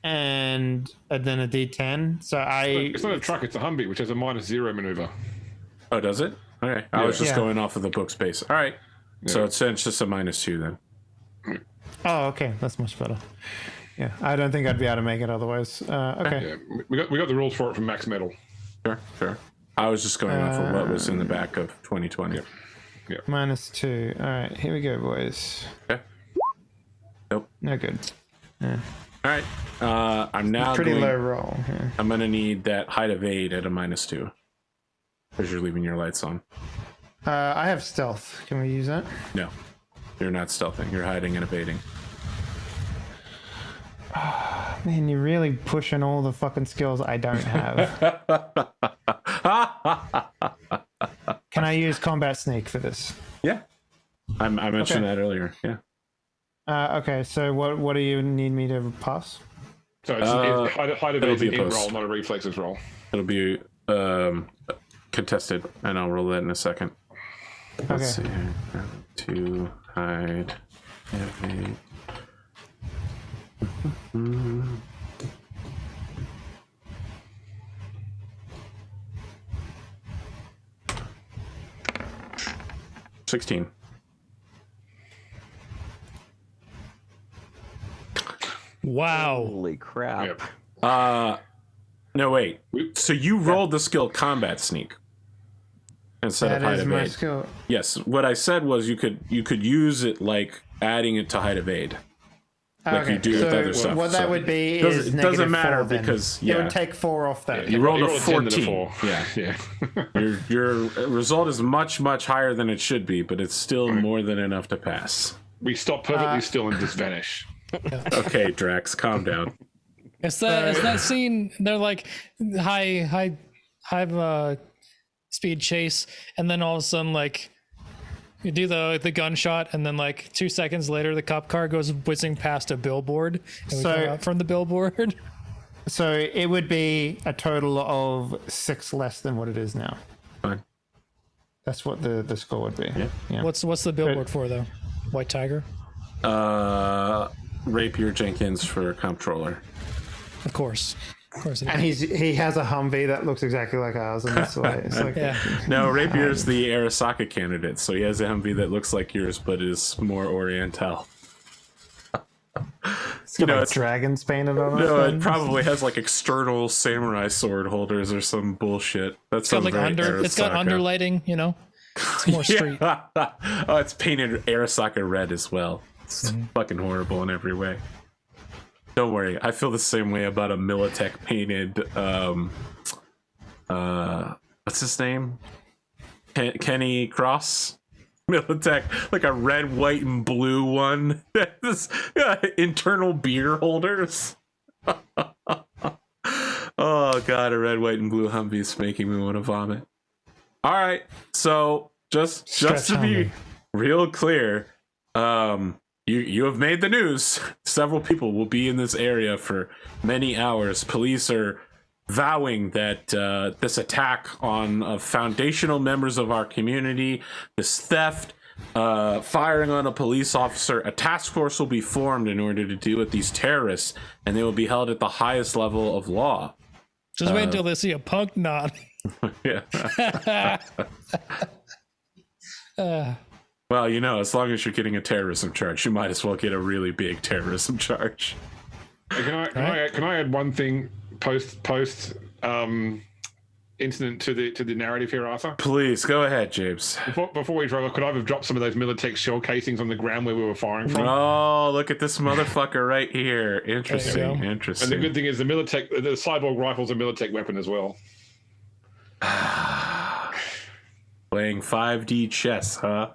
And then a D10. So It's not a truck, it's a Humvee, which has a -0 maneuver. Oh, does it? Okay. I was just Yeah. going off of the book space. All right. So Yeah. it's just a -2 then. Oh, okay. That's much better. Yeah, I don't think I'd be able to make it otherwise. Okay. Yeah. We got the rules for it from Max Metal. Sure. I was just going off of what was in the back of 2020. -2. All right, here we go, boys. Okay. Nope. No good. All right. I'm now Pretty going, low roll. Yeah. I'm going to need that height of 8 at a -2. Because you're leaving your lights on. I have stealth. Can we use that? No. You're not stealthing. You're hiding and evading. Man, you're really pushing all the fucking skills I don't have. Can I use combat sneak for this? Yeah. I mentioned that earlier. Yeah. Okay, so what do you need me to pass? So it's height of it'll is an be a in post. roll, not a reflexes roll. It'll be contested, and I'll roll that in a second. Let's see here. 2, hide, evade. 16. Wow. Holy crap. Yep. No, wait. So you rolled the skill combat sneak instead of That hide is my evade. skill. Yes. What I said was you could use it like adding it to hide evade. like you do with other stuff. What that So would be it is doesn't matter -4 then. because it would take 4 off that. you rolled a rolled 10 to the 14. 4. Yeah. Yeah. your result is much higher than it should be, but it's still more than enough to pass. We stop perfectly still and just vanish. Okay, Drax, calm down. It's that scene. They're like high speed chase, and then all of a sudden, like, you do the gunshot, and then like 2 seconds later, the cop car goes whizzing past a billboard, and we come out from the billboard. So it would be a total of 6 less than what it is now. Fine. That's what the score would be. Yeah. What's the billboard for though? White Tiger. Rapier Jenkins for comptroller. Of course. And he has a Humvee that looks exactly like ours, and that's why it's like No, Rapier's the Arasaka candidate, so he has a Humvee that looks like yours, but is more Oriental. it's got like dragons painted on it. No, it probably has like external samurai sword holders or some bullshit. That's got like it's got underlighting, you know. It's more street. Oh, it's painted Arasaka red as well. It's fucking horrible in every way. Don't worry, I feel the same way about a Medtech painted what's his name? Kenny Cross? Medtech, like a red, white, and blue one. This internal beer holders. Oh god, a red, white, and blue Humvee is making me want to vomit. Alright, so just to be real clear, you have made the news. Several people will be in this area for many hours. Police are vowing that this attack on foundational members of our community, this theft, firing on a police officer, a task force will be formed in order to deal with these terrorists, and they will be held at the highest level of law. Just wait until they see a punk nod. Yeah. Well, you know, as long as you're getting a terrorism charge, you might as well get a really big terrorism charge. Can I add one thing post incident to the narrative here, Arthur? Please go ahead, James. Before we drive, could I have dropped some of those Medtech shell casings on the ground where we were firing from? Oh, look at this motherfucker right here. Interesting. Interesting. And the good thing is the cyborg rifle's a Medtech weapon as well. Playing 5D chess, huh?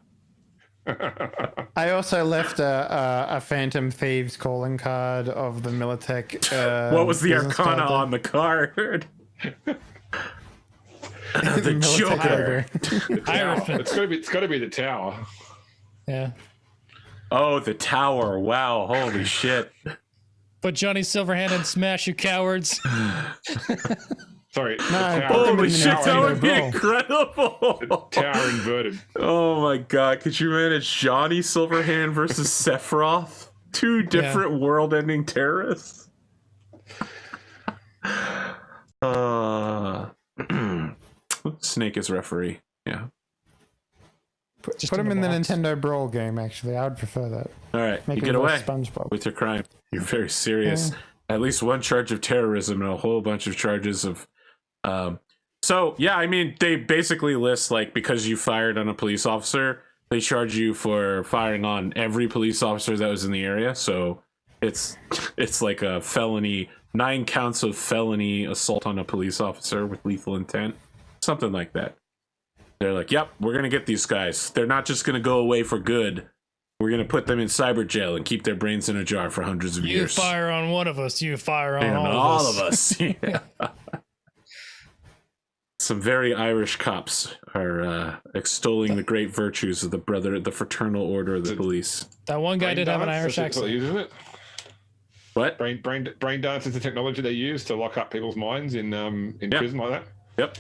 I also left a Phantom Thieves calling card of the Medtech. What was the business arcana card on the card? The Medtech Joker. logo. It's got to be the tower. Yeah. Oh, the tower. Wow. Holy shit. Put Johnny Silverhand and smash, you cowards. Sorry. Holy shit, that would be incredible. Tower inverted. Oh my god. Could you manage Johnny Silverhand versus Sephiroth? Two different world-ending terrorists? Snake is referee. Yeah. Put him in the Nintendo Brawl game, actually. I would prefer that. All right. Make You him get away SpongeBob. with your crime. You're very serious. Yeah. At least one charge of terrorism and a whole bunch of charges of so yeah, I mean, they basically list, like, because you fired on a police officer, they charge you for firing on every police officer that was in the area. So it's like a felony, 9 counts of felony assault on a police officer with lethal intent, something like that. They're like, yep, we're gonna get these guys. They're not just gonna go away for good. We're gonna put them in cyber jail and keep their brains in a jar for hundreds of years. You fire on one of us, you fire on And all of us. Yeah. Some very Irish cops are extolling the great virtues of the fraternal order of the police. That one guy did have an Irish accent. Isn't it? What? Brain dance is the technology they use to lock up people's minds in prison like that. Yep.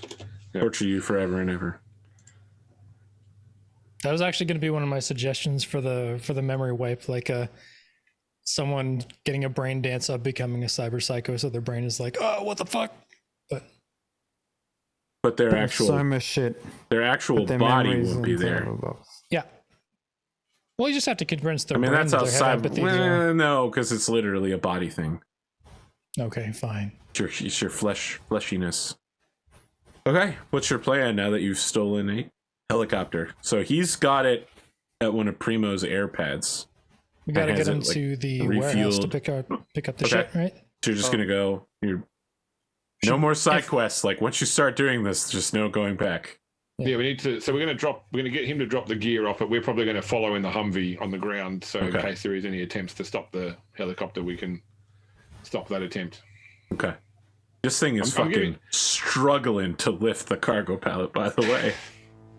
Torture you forever and ever. That was actually going to be one of my suggestions for the memory wipe, like someone getting a brain dance up, becoming a cyber psycho, so their brain is like, oh, what the fuck? But their actual so much shit. Their actual body won't be there. Yeah. Well, you just have to convince their brain that's that how they have empathy. no, because it's literally a body thing. Okay, fine. It's your fleshiness. Okay, what's your plan now that you've stolen a helicopter? So he's got it at one of Primo's air pads. We got to has get it, into the warehouse to refueled. pick up the Okay. shit, right? So you're just gonna go. No more side quests. Like once you start doing this, just no going back. Yeah, we need to. So we're going to get him to drop the gear off, but we're probably going to follow in the Humvee on the ground. So in case there is any attempts to stop the helicopter, we can stop that attempt. Okay. This thing is fucking struggling to lift the cargo pallet. By the way,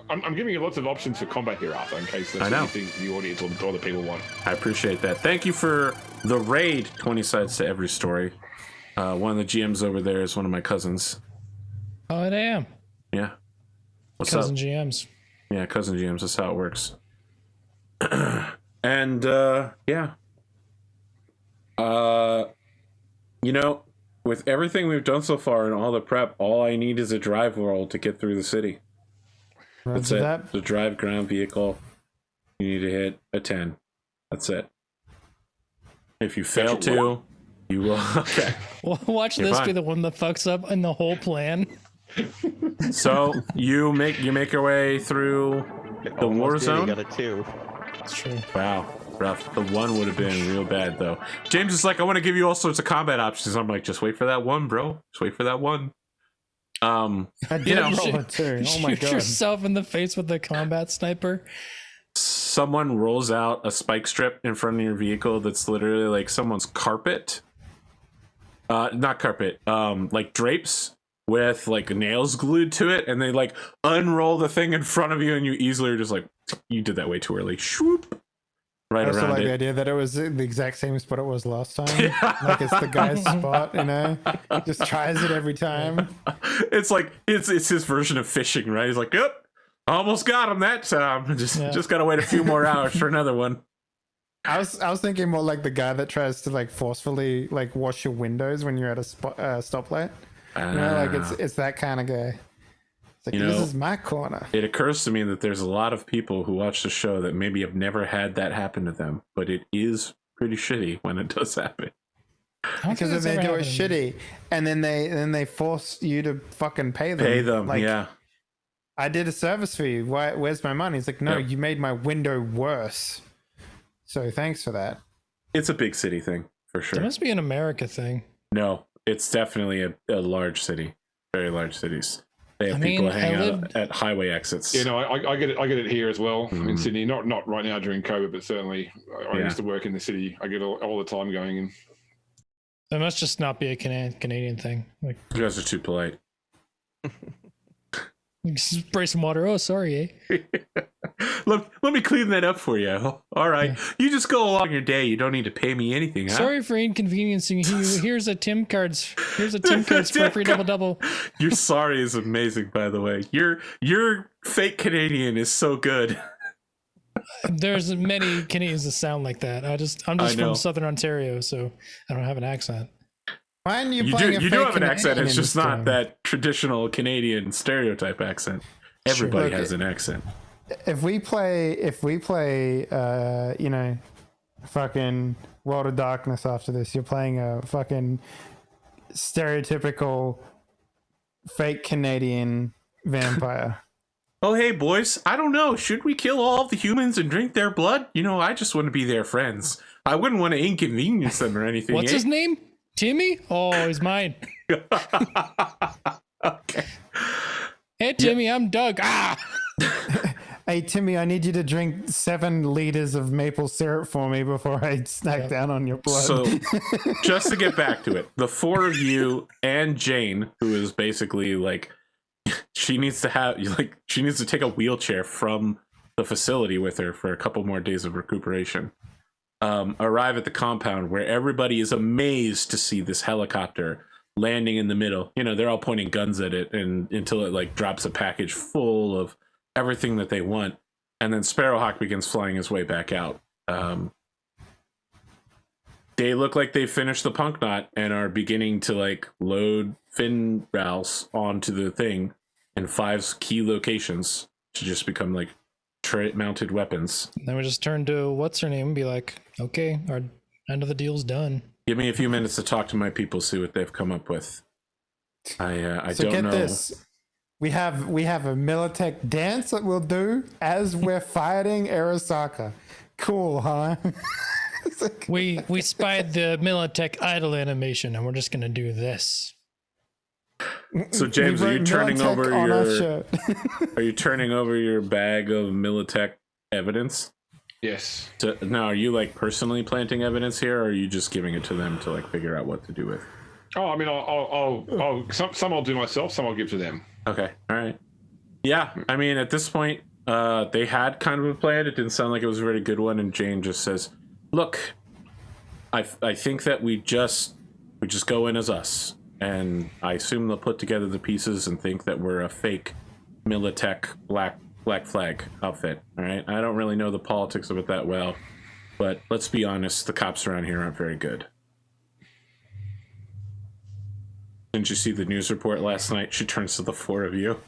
I'm giving you lots of options for combat here, Arthur, in case that's anything the audience or the people want. I appreciate that. Thank you for the raid. 20 sides to every story. One of the GMs over there is one of my cousins. Oh, damn. Yeah. What's Cousin up? GMs. Yeah, cousin GMs. That's how it works. And yeah. You know, with everything we've done so far and all the prep, all I need is a drive roll to get through the city. That's it. The drive ground vehicle. You need to hit a 10. That's it. If you fail to, you will. Okay. Watch this be the one that fucks up in the whole plan. So you make your way through the war zone. You got a 2. That's true. Wow, rough. The 1 would have been real bad though. James is like, I want to give you all sorts of combat options. I'm like, just wait for that 1, bro. Just wait for that 1. I did roll a 2. Oh my Shoot god! yourself in the face with the combat sniper. Someone rolls out a spike strip in front of your vehicle that's literally like someone's carpet. Not carpet. Like drapes with like nails glued to it, and they like unroll the thing in front of you, and you easily are just like, you did that way too early. Shoop. Right I also around like it. the idea that it was the exact same spot it was last time. Like it's the guy's spot, you know. He just tries it every time. It's like it's his version of fishing, right? He's like, yep, almost got him that time. Just gotta wait a few more hours for another one. I was thinking more like the guy that tries to like forcefully like wash your windows when you're at a stoplight. You know, like it's that kind of guy. It's like, this is my corner. It occurs to me that there's a lot of people who watch the show that maybe have never had that happen to them, but it is pretty shitty when it does happen. Because then they do it shitty, and then they force you to fucking pay them. Pay them, like, yeah. I did a service for you. Where's my money? It's like, no, you made my window worse. So thanks for that. It's a big city thing, for sure. It must be an America thing. No, it's definitely a large city. Very large cities. They have people hang out at highway exits. You know, I get it here as well in Sydney. Not right now during COVID, but certainly I used to work in the city. I get all the time going in. It must just not be a Canadian thing. Like, You guys are too polite. spray some water. Oh, sorry, eh? Look, let me clean that up for you. All right. You just go along your day. You don't need to pay me anything, huh? Sorry for inconveniencing you. Here's a Tim cards. Here's a Tim cards for a free double. Your sorry is amazing, by the way. Your fake Canadian is so good. There's many Canadians that sound like that. I'm just from Southern Ontario, so I don't have an accent. Why are you You playing do have an Canadian accent. It's in just this not game? that traditional Canadian stereotype accent. Everybody has an accent. If we play, you know, fucking World of Darkness after this, you're playing a fucking stereotypical fake Canadian vampire. Oh, hey, boys. I don't know. Should we kill all the humans and drink their blood? You know, I just want to be their friends. I wouldn't want to inconvenience them or anything. What's his name? Timmy? Oh, he's mine. Okay. Hey, Timmy, I'm Doug. Ah! Hey, Timmy, I need you to drink 7 liters of maple syrup for me before I snack down on your blood. So, just to get back to it, the 4 of you and Jane, who is basically like, she needs to take a wheelchair from the facility with her for a couple more days of recuperation. Arrive at the compound where everybody is amazed to see this helicopter landing in the middle. You know, they're all pointing guns at it and until it like drops a package full of everything that they want. And then Sparrowhawk begins flying his way back out. They look like they finished the punk knot and are beginning to like load fin rowels onto the thing in 5 key locations to just become like mounted weapons. Then we just turn to what's her name and be like, okay, our end of the deal's done. Give me a few minutes to talk to my people, see what they've come up with. I So don't get know. this. We have a Medtech dance that we'll do as we're fighting Arasaka. Cool, huh? It's like, We spied the Militech idle animation, and we're just gonna do this. So we James, are you wrote turning Militech over on our your shirt. are you turning over your bag of Militech evidence? Yes. Now, are you like personally planting evidence here, or are you just giving it to them to like figure out what to do with? Oh, I mean, some I'll do myself, some I'll give to them. Okay, all right. Yeah, I mean, at this point, they had kind of a plan. It didn't sound like it was a very good one, and Jane just says, "Look, I think that we just go in as us, and I assume they'll put together the pieces and think that we're a fake Militech Black Flag outfit. All right, I don't really know the politics of it that well, but let's be honest, the cops around here aren't very good." Didn't you see the news report last night? She turns to the four of you.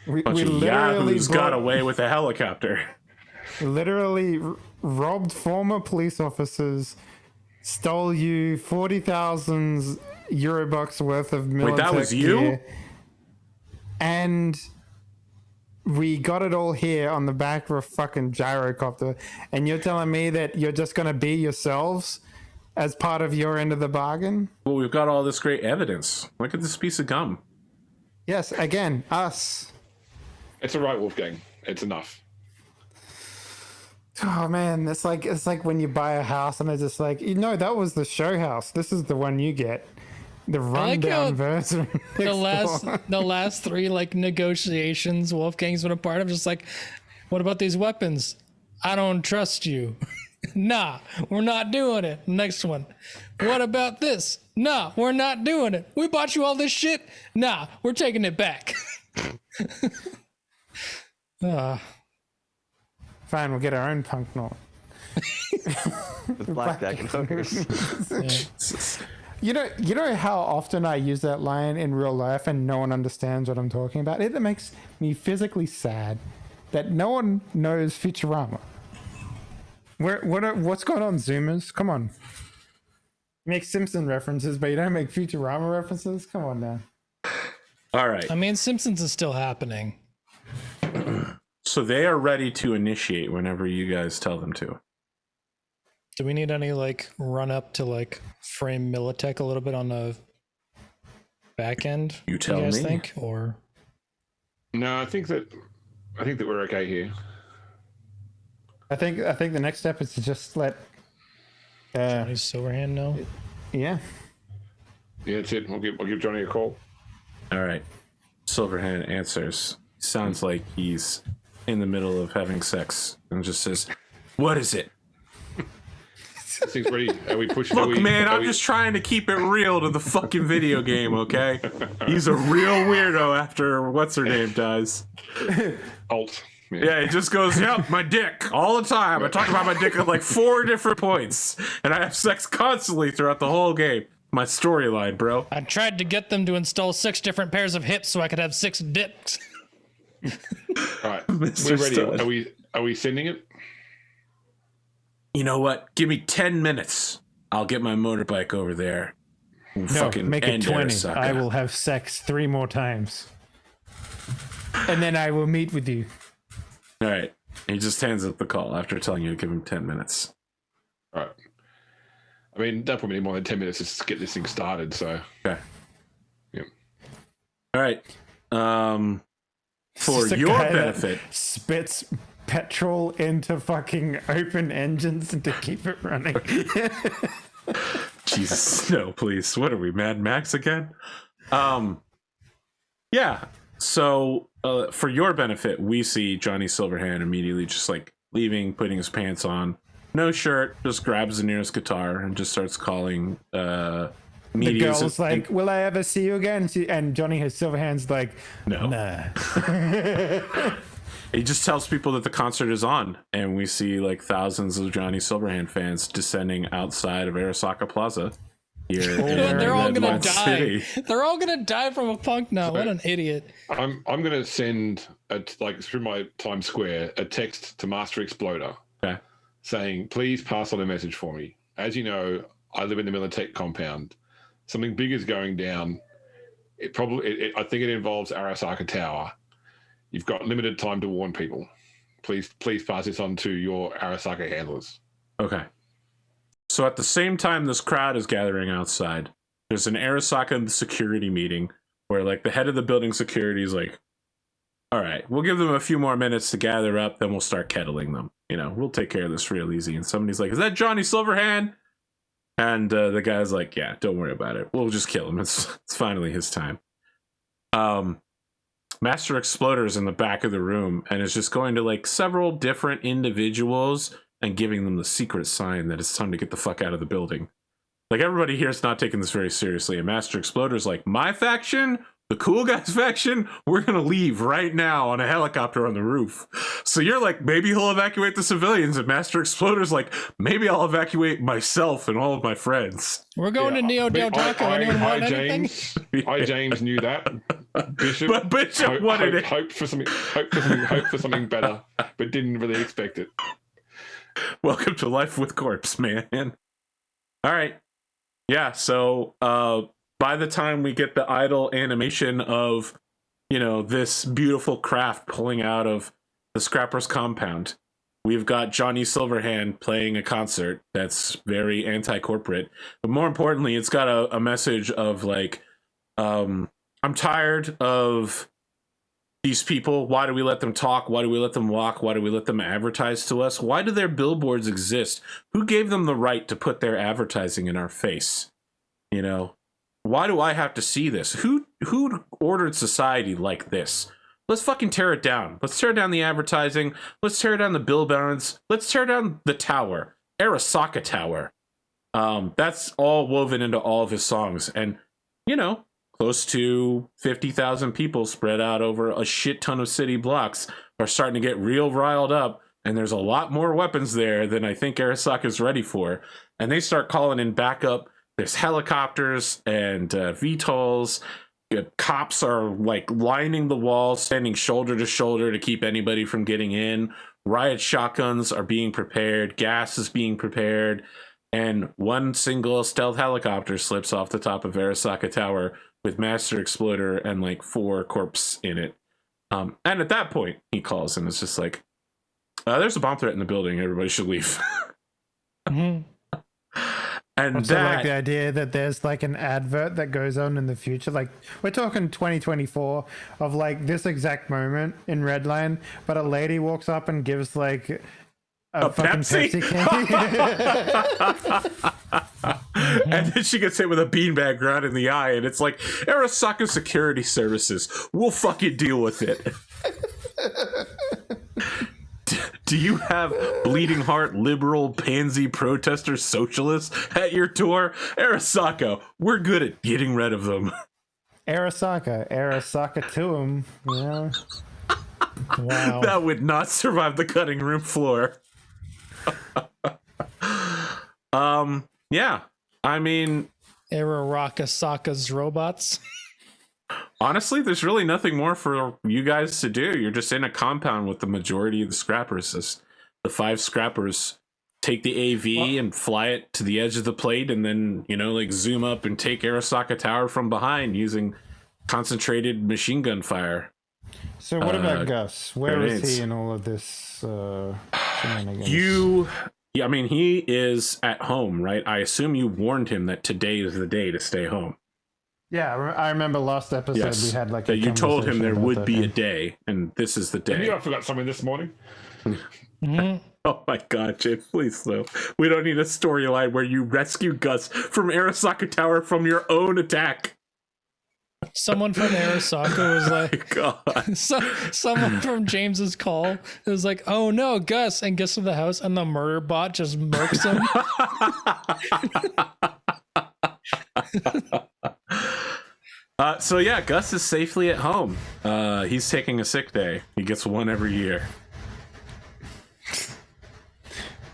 we Bunch of literally yahoos got away with a helicopter. literally robbed former police officers, stole you 40,000 Eurobucks worth of Militech Wait, that was you? gear, and we got it all here on the back of a fucking gyrocopter, and you're telling me that you're just gonna be yourselves as part of your end of the bargain? Well, we've got all this great evidence. Look at this piece of gum. Yes, again, us. It's all right, Wolfgang. It's enough. Oh man, it's like when you buy a house and it's just like, that was the show house. This is the one you get. The like how rundown version. The next door. last three like negotiations Wolfgang's been a part of, just like, what about these weapons? I don't trust you. Nah, we're not doing it. Next one. What about this? Nah, we're not doing it. We bought you all this shit. Nah, we're taking it back. Fine, we'll get our own punk knot. With blackjack and hookers. You know how often I use that line in real life and no one understands what I'm talking about? It makes me physically sad that no one knows Futurama. What's going on, Zoomers? Come on. You make Simpson references, but you don't make Futurama references? Come on now. All right. I mean, Simpsons is still happening. So they are ready to initiate whenever you guys tell them to. Do we need any like run up to like frame Militech a little bit on the back end? You tell guys me. think, or No, I think that we're okay here. I think the next step is to just let Johnny Silverhand know? yeah. Yeah, that's it. I'll give Johnny a call. All right. Silverhand answers. Sounds like he's in the middle of having sex and just says, "What is it?" This thing's ready. Are we pushing? Look, man, I'm just trying to keep it real to the fucking video game, okay? He's a real weirdo after what's her name dies. alt. Yeah, he just goes, "Yep, my dick all the time. I talk about my dick at like 4 different points, and I have sex constantly throughout the whole game." My storyline, bro. I tried to get them to install 6 different pairs of hips so I could have 6 dicks. All right, Mr. we're ready. Stone. Are we sending it? You know what? Give me 10 minutes. I'll get my motorbike over there. We'll fucking make it end 20. Arasaka. I will have sex 3 more times. And then I will meet with you. All right. He just hands up the call after telling you to give him 10 minutes. All right. I mean, they'll probably need more than 10 minutes just to get this thing started. So, Okay. yeah. All right. For Just a your guy that benefit, spits petrol into fucking open engines to keep it running. Jesus, no, please. What are we, Mad Max again? Yeah. So, for your benefit, we see Johnny Silverhand immediately just like leaving, putting his pants on, no shirt, just grabs the nearest guitar and just starts calling The medias. girl's like, "Will I ever see you again?" And Johnny has Silverhand's like, No. "Nah." He just tells people that the concert is on, and we see like thousands of Johnny Silverhand fans descending outside of Arasaka Plaza here. in They're all gonna Redline die. City. They're all gonna die from a punk knot. What an idiot. I'm going to send, through my Times Square, a text to Master Exploder Okay. saying, "Please pass on a message for me. As you know, I live in the Militech compound. Something big is going down. I think it involves Arasaka Tower. You've got limited time to warn people. please pass this on to your Arasaka handlers. Okay. So at the same time this crowd is gathering outside, there's an Arasaka security meeting where like the head of the building security is like, all right, we'll give them a few more minutes to gather up, then we'll start kettling them. You know, we'll take care of this real easy. And somebody's like, is that Johnny Silverhand? And the guy's like, yeah, don't worry about it. We'll just kill him. It's finally his time. Master Exploder's in the back of the room and is just going to like several different individuals and giving them the secret sign that it's time to get the fuck out of the building. Like everybody here is not taking this very seriously. And Master Exploder's like, my faction, the cool guys faction, we're going to leave right now on a helicopter on the roof. So you're like, maybe he'll evacuate the civilians. And Master Exploder's like, maybe I'll evacuate myself and all of my friends. We're going to Neo Del Taco. Anyone want anything? James knew that. Bishop, But Bishop wanted it. Hoped for something better, but didn't really expect it. Welcome to Life with Corpse, man. All right. Yeah, so by the time we get the idle animation of, you know, this beautiful craft pulling out of the Scrapper's compound, we've got Johnny Silverhand playing a concert that's very anti-corporate. But more importantly, it's got a message of like, I'm tired of these people. Why do we let them talk? Why do we let them walk? Why do we let them advertise to us? Why do their billboards exist? Who gave them the right to put their advertising in our face? You know, why do I have to see this? Who ordered society like this? Let's fucking tear it down. Let's tear down the advertising. Let's tear down the billboards. Let's tear down the tower, Arasaka Tower. That's all woven into all of his songs. And, you know, close to 50,000 people spread out over a shit ton of city blocks are starting to get real riled up. And there's a lot more weapons there than I think Arasaka's ready for. And they start calling in backup. There's helicopters and VTOLs. Cops are like lining the walls, standing shoulder to shoulder to keep anybody from getting in. Riot shotguns are being prepared. Gas is being prepared. And one single stealth helicopter slips off the top of Arasaka Tower with Master Exploder and like 4 corpses in it. And at that point, he calls and it's just like, there's a bomb threat in the building. Everybody should leave. Mm-hmm. And also like the idea that there's like an advert that goes on in the future. Like we're talking 2024 of like this exact moment in Redline, but a lady walks up and gives like a fucking Pepsi can. And then she gets hit with a beanbag right in the eye, and it's like, Arasaka Security Services, we'll fucking deal with it. Do you have bleeding heart, liberal, pansy, protester, socialists at your door? Arasaka, we're good at getting rid of them. Arasaka to him, you know? Wow. That would not survive the cutting room floor. Yeah. I mean, Arasaka's robots. honestly, there's really nothing more for you guys to do. You're just in a compound with the majority of the scrappers. The 5 scrappers take the AV and fly it to the edge of the plate and then, you know, like zoom up and take Arasaka Tower from behind using concentrated machine gun fire. So what about Gus? Where is he in all of this shenanigans? I mean, he is at home, right? I assume you warned him that today is the day to stay home. Yeah, I remember last episode we had like that you told him there would be a day, and this is the day. I knew I forgot something this morning. Mm-hmm. Oh my god, Jay, please though. We don't need a storyline where you rescue Gus from Arasaka Tower from your own attack. Someone from Arasaka was like, God. someone from James's call was like, oh no, Gus, and gets to the house and the murder bot just murks him. So yeah, Gus is safely at home. He's taking a sick day. He gets one every year.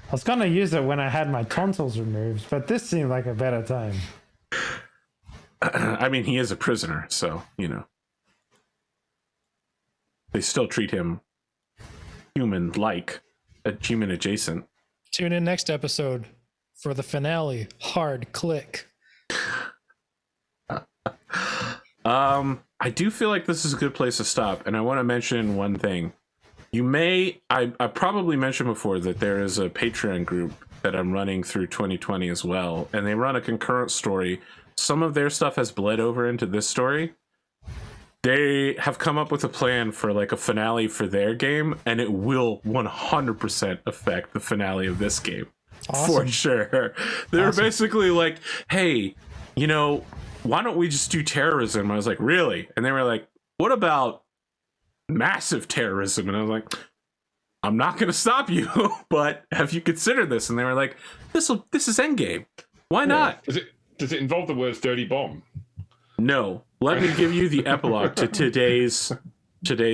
I was gonna use it when I had my tonsils removed, but this seemed like a better time. I mean, he is a prisoner, so, you know. They still treat him human-like, human adjacent. Tune in next episode for the finale. Hard click. I do feel like this is a good place to stop, and I want to mention one thing. You may, I probably mentioned before that there is a Patreon group that I'm running through 2020 as well, and they run a concurrent story. Some of their stuff has bled over into this story. They have come up with a plan for like a finale for their game, and it will 100% affect the finale of this game. Awesome. For sure. They're basically like, hey, you know, why don't we just do terrorism? I was like, really? And they were like, what about massive terrorism? And I was like, I'm not going to stop you, but have you considered this? And they were like, this is Endgame. Why not? Does it involve the words dirty bomb? No. Let me give you the epilogue to today's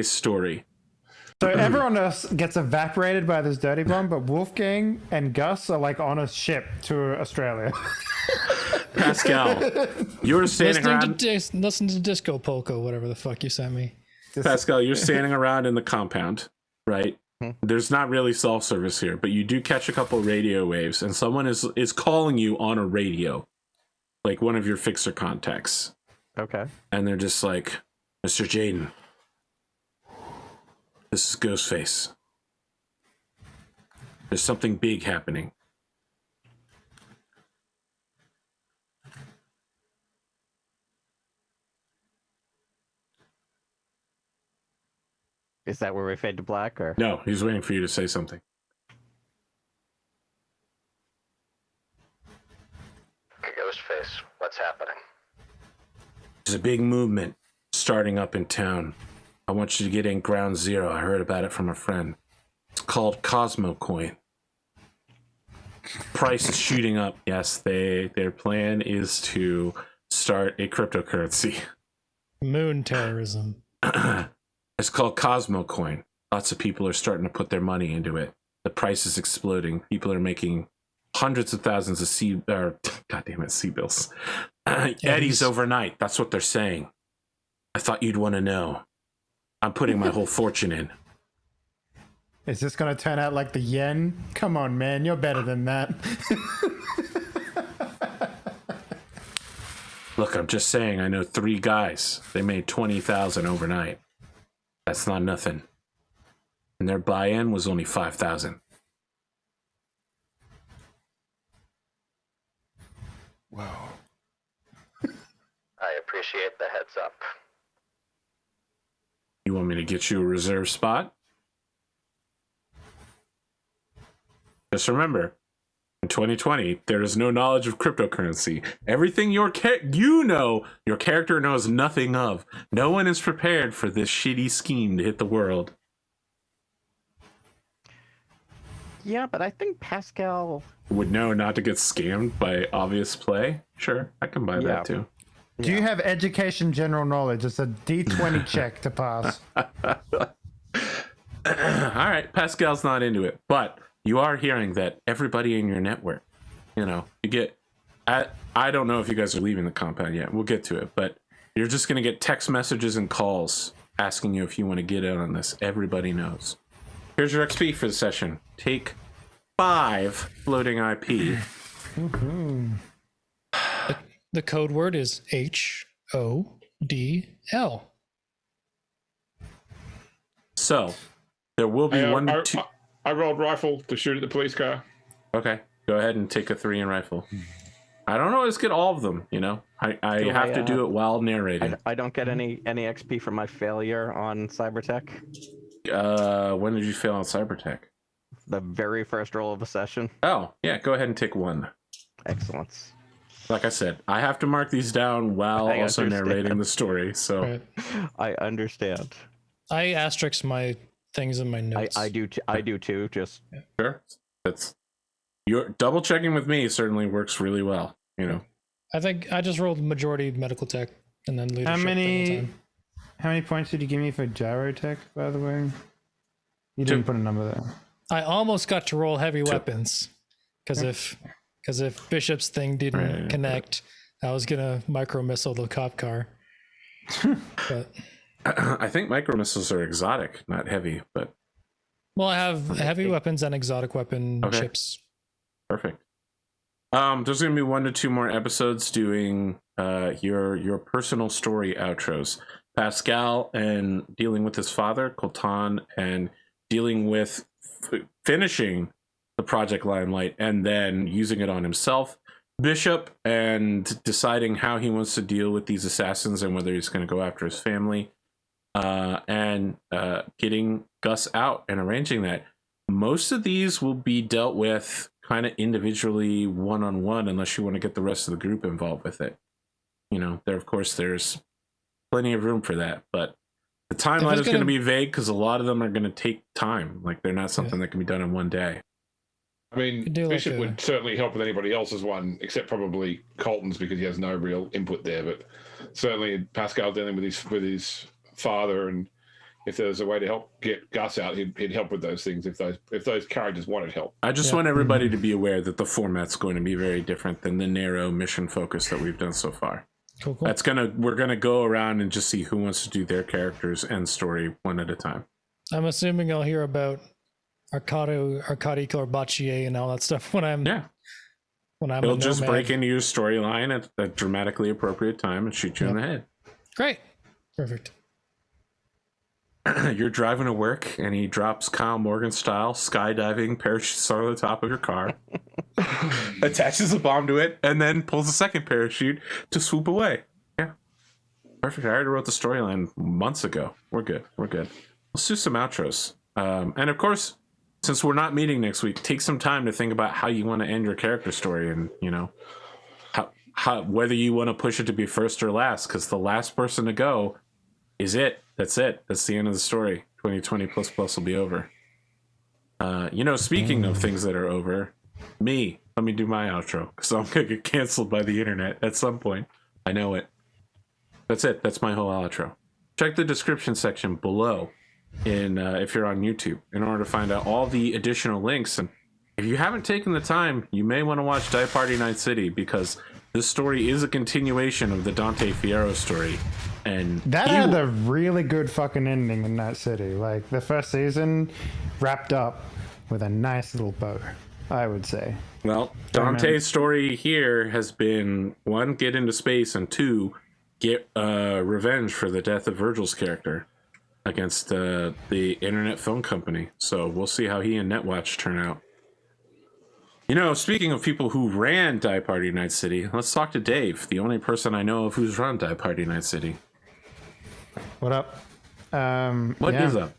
story. So everyone else gets evaporated by this dirty bomb, but Wolfgang and Gus are like on a ship to Australia. Pascal, you're standing around. Listen to Disco Polka, whatever the fuck you sent me. Pascal, you're standing around in the compound, right? There's not really cell service here, but you do catch a couple radio waves, and someone is calling you on a radio, like one of your fixer contacts. Okay. And they're just like, Mr. Jaden, this is Ghostface. There's something big happening. Is that where we fade to black, or? No, he's waiting for you to say something. Ghostface, what's happening? There's a big movement starting up in town. I want you to get in ground zero. I heard about it from a friend. It's called Cosmo Coin. Price is shooting up. Yes, their plan is to start a cryptocurrency. Moon terrorism. It's called Cosmo Coin. Lots of people are starting to put their money into it. The price is exploding. People are making hundreds of thousands of C-bills. Eddies overnight. That's what they're saying. I thought you'd want to know. I'm putting my whole fortune in. Is this going to turn out like the yen? Come on, man. You're better than that. Look, I'm just saying, I know 3 guys. They made 20,000 overnight. That's not nothing. And their buy-in was only 5,000. Whoa. I appreciate the heads up. You want me to get you a reserve spot? Just remember, in 2020, there is no knowledge of cryptocurrency. Everything your character knows nothing of. No one is prepared for this shitty scheme to hit the world. Yeah, but I think Pascal Would know not to get scammed by obvious play. Sure, I can buy that too. Do you have education general knowledge? It's a D20 check to pass. All right, Pascal's not into it, but you are hearing that everybody in your network, you get. I don't know if you guys are leaving the compound yet. We'll get to it, but you're just gonna get text messages and calls asking you if you want to get in on this. Everybody knows. Here's your XP for the session. Take 5 floating IP. Mm-hmm. The code word is HODL. So there will be I rolled rifle to shoot at the police car. Okay, go ahead and take a 3 in rifle. I don't always get all of them, I have to do it while narrating. I don't get any XP for my failure on Cybertech. When did you fail on Cybertech? The very first roll of a session. Oh, yeah, go ahead and take 1. Excellent. Like I said, I have to mark these down while also narrating the story, so... Right. I understand. I asterisk my things in my notes. I do too, just... Sure. You're double checking with me certainly works really well, I think I just rolled majority medical tech and then leadership. How many points did you give me for gyrotech, by the way? You didn't put a number there. I almost got to roll heavy weapons because if Bishop's thing didn't connect, I was gonna micro missile the cop car. But I think micro missiles are exotic, not heavy, but I have heavy weapons and exotic weapon chips. Perfect. There's gonna be 1 to 2 more episodes doing your personal story outros. Pascal and dealing with his father, Coltan, and dealing with finishing the Project Limelight and then using it on himself, Bishop, and deciding how he wants to deal with these assassins and whether he's going to go after his family, and getting Gus out and arranging that. Most of these will be dealt with kind of individually, one-on-one, unless you want to get the rest of the group involved with it. You know, there, of course, there's plenty of room for that, but the timeline is going to be vague because a lot of them are going to take time. Like, they're not something that can be done in one day. I mean, Bishop would certainly help with anybody else's one, except probably Colton's, because he has no real input there. But certainly Pascal dealing with his father, and if there's a way to help get Gus out, he'd help with those things if those characters wanted help. I just want everybody to be aware that the format's going to be very different than the narrow mission focus that we've done so far. Cool. We're gonna go around and just see who wants to do their characters and story one at a time. I'm assuming I'll hear about Arkady Corbachier and all that stuff when I'm He'll just break into your storyline at a dramatically appropriate time and shoot you in the head. Great. Perfect. You're driving to work and he drops Kyle Morgan style skydiving parachutes on the top of your car, attaches a bomb to it, and then pulls a second parachute to swoop away. Yeah. Perfect. I already wrote the storyline months ago. We're good. Let's do some outros. And of course, since we're not meeting next week, take some time to think about how you want to end your character story, and you know, how whether you want to push it to be first or last, because the last person to go is it. That's it. That's the end of the story. 2020 plus will be over. You know, speaking of things that are over, let me do my outro, because I'm gonna get canceled by the internet at some point. I know it. That's it. That's my whole outro. Check the description section below if you're on YouTube, in order to find out all the additional links. And if you haven't taken the time, you may want to watch Die Party Night City, because this story is a continuation of the Dante Fierro story. And that had a really good fucking ending in Night City. Like, the first season wrapped up with a nice little bow, I would say. Well, Dante's story here has been, 1, get into space, and 2, get revenge for the death of Virgil's character against the internet phone company. So we'll see how he and Netwatch turn out. You know, speaking of people who ran Die Party Night City, let's talk to Dave, the only person I know of who's run Die Party Night City. What up? What is up?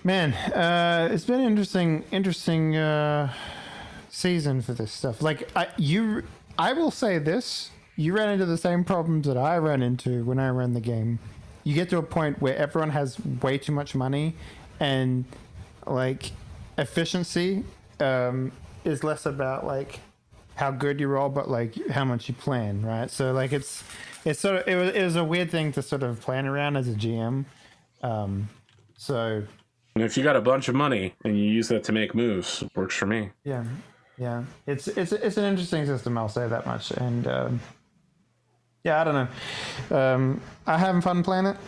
Man, it's been an interesting season for this stuff. Like, I will say this: you ran into the same problems that I ran into when I ran the game. You get to a point where everyone has way too much money, and like efficiency is less about like how good you roll, but like how much you plan, right? So like it was a weird thing to sort of plan around as a GM. So, and if you got a bunch of money and you use that to make moves, it works for me. Yeah, it's an interesting system, I'll say that much. And yeah, I don't know. I'm having fun playing it.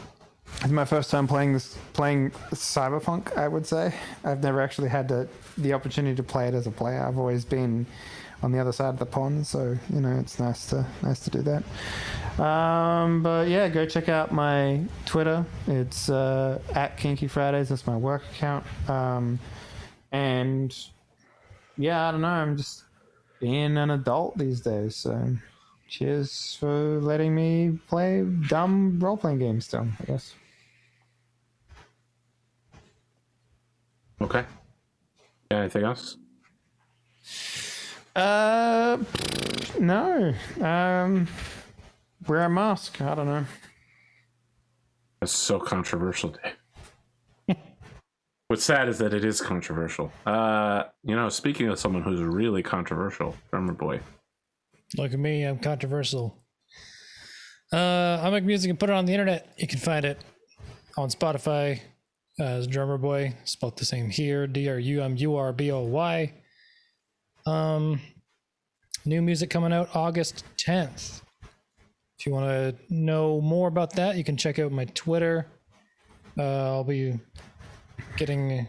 It's my first time playing Cyberpunk, I would say. I've never actually had the opportunity to play it as a player. I've always been on the other side of the pond, so you know, it's nice to do that. But yeah, go check out my Twitter. It's at Kinky Fridays. That's my work account. And yeah, I don't know. I'm just being an adult these days. So cheers for letting me play dumb role-playing games still, I guess. Okay. Anything else? No. Wear a mask. I don't know. That's so controversial, Dave. What's sad is that it is controversial. You know, speaking of someone who's really controversial, Drumurboy. Look at me, I'm controversial. I make music and put it on the internet. You can find it on Spotify as Drumurboy, spelled the same here, DRUMURBOY. New music coming out August 10th. If you want to know more about that, you can check out my Twitter. I'll be getting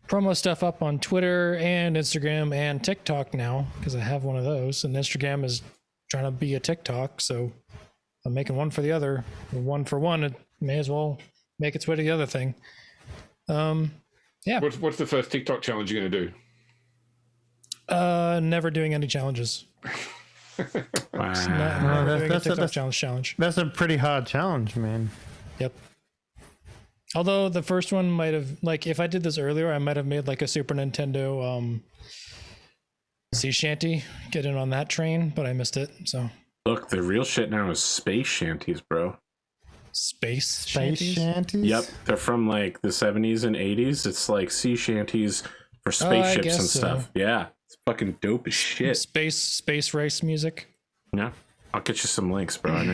promo stuff up on Twitter and Instagram and TikTok now, because I have one of those, and Instagram is trying to be a TikTok, so I'm making one for the other. One for one, it may as well make its way to the other thing. Yeah. What's the first TikTok challenge you're going to do? Never doing any challenges. Wow. Never doing a that's TikTok challenge. That's a pretty hard challenge, man. Yep. Although the first one might have, like, if I did this earlier, I might have made like a Super Nintendo sea shanty, get in on that train, but I missed it. So Look, the real shit now is space shanties, bro. space Space shanties. shanties? Yep, they're from like the 70s and 80s. It's like sea shanties for I spaceships guess and so. stuff. Yeah, it's fucking dope as shit. Space race music. Yeah, I'll get you some links, bro. I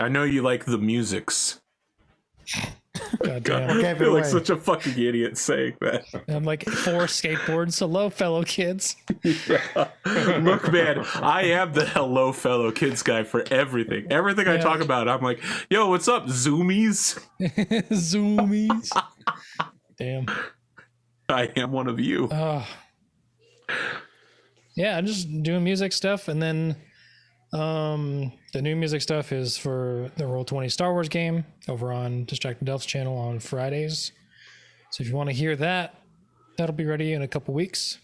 know you like the musics. God God, damn. Okay, I feel like wait. such a fucking idiot saying that. I'm like 4 skateboards. Hello, fellow kids. Look, man, I am the hello fellow kids guy for everything. Everything I Yeah. talk about, I'm like, yo, what's up, zoomies? Zoomies. Damn. I am one of you. Yeah, I'm just doing music stuff, and then the new music stuff is for the Roll20 Star Wars game over on Distracted Delph's channel on Fridays. So if you want to hear that, that'll be ready in a couple weeks.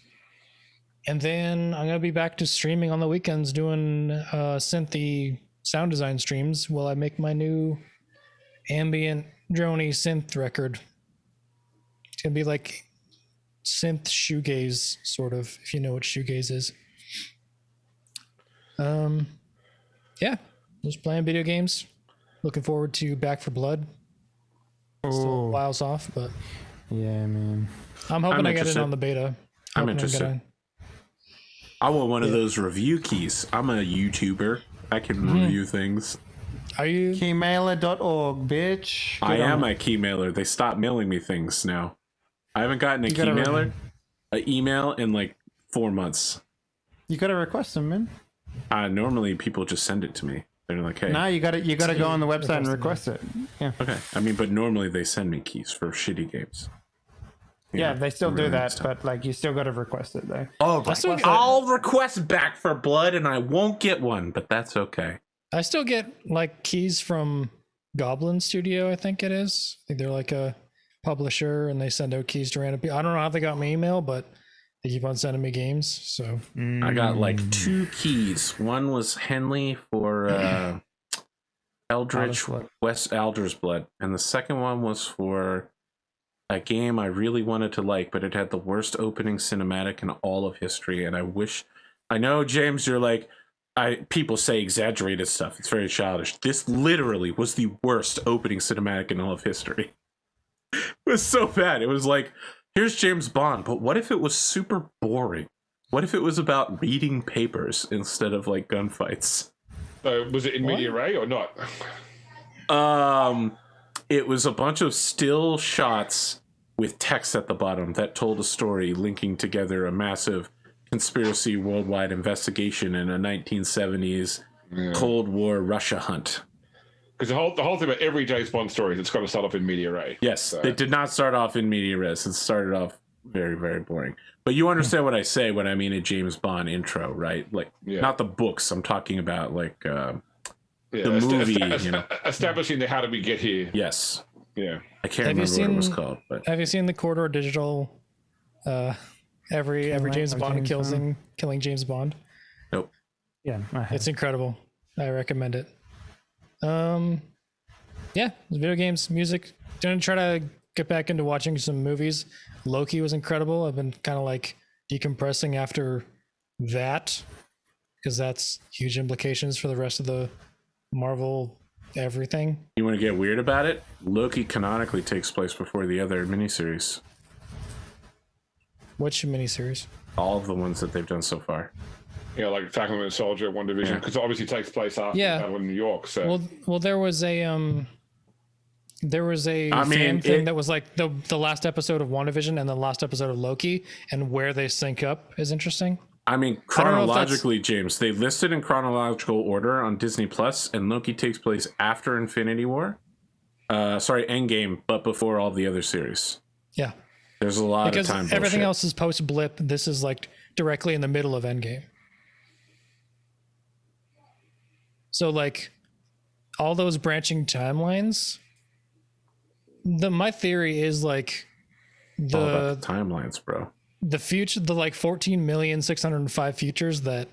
And then I'm gonna be back to streaming on the weekends, doing synthy sound design streams while I make my new ambient droney synth record. It's gonna be like synth shoegaze, sort of, if you know what shoegaze is. Yeah, just playing video games. Looking forward to Back for Blood. Still Oh, miles off, but yeah, man. I'm hoping I'm I get interested. it on the beta. I'm Hoping I get interested. on- I want one of those review keys. I'm a YouTuber. I can review things. Are you? Keymailer.org, bitch. I Get on am it. a key mailer. They stopped mailing me things now. I haven't gotten a You key gotta mailer, an email in like 4 months. You gotta request them, man. Normally people just send it to me. They're like, hey, No, you gotta go on the website and request request it. Yeah. okay. I mean, but normally they send me keys for shitty games. You Yeah, know, they still do really that, stuff. but like you still gotta request it though. Oh, I still get- I'll request Back for Blood and I won't get one, but that's okay. I still get like keys from Goblin Studio, I think it is. I think they're like a publisher and they send out keys to random people. I don't know how they got my email, but they keep on sending me games. So I got like 2 keys. One was Henley for Eldritch Blood. West Alder's Blood, and the second one was for a game I really wanted to like, but it had the worst opening cinematic in all of history. And I know, James, you're like, people say exaggerated stuff. It's very childish. This literally was the worst opening cinematic in all of history. It was so bad. It was like, here's James Bond, but what if it was super boring? What if it was about reading papers instead of like gunfights? So was it in media ray or not? It was a bunch of still shots with text at the bottom that told a story linking together a massive conspiracy worldwide investigation in a 1970s Cold War Russia hunt. Because the whole thing about every James Bond story is it's got to start off in media ray. Yes, So- it did not start off in media res. It started off very, very boring. But you understand what I say when I mean a James Bond intro, right? Like, Yeah. not the books. I'm talking about like Yeah, the movie, you know. establishing the how did we get here. Yes, Yeah. I can't Have you remember what it was seen- called, but have you seen the Corridor Digital? Every James or Bond James Bond? killing James Bond. nope. Yeah, I have. It's incredible. I recommend it. Yeah, video games, music. Gonna try to get back into watching some movies. Loki was incredible. I've been kind of like decompressing after that because that's huge implications for the rest of the Marvel everything. You want to get weird about it? Loki canonically takes place before the other miniseries. Which miniseries? All of the ones that they've done so far. Yeah, like Falcon and Soldier, One Division, Yeah. because it obviously takes place after Yeah. the battle in New York. So Well, there was a I mean, fan thing it- that was like the last episode of WandaVision and the last episode of Loki, and where they sync up is interesting. I mean, I don't know if chronologically, James, they listed in chronological order on Disney Plus, and Loki takes place after Infinity War. Sorry, Endgame, but before all the other series. Yeah, There's a lot because of time. everything bullshit. else is post blip. This is like directly in the middle of Endgame. So like all those branching timelines. My theory is like All about the the timelines, bro. the future, the like 14,605 futures that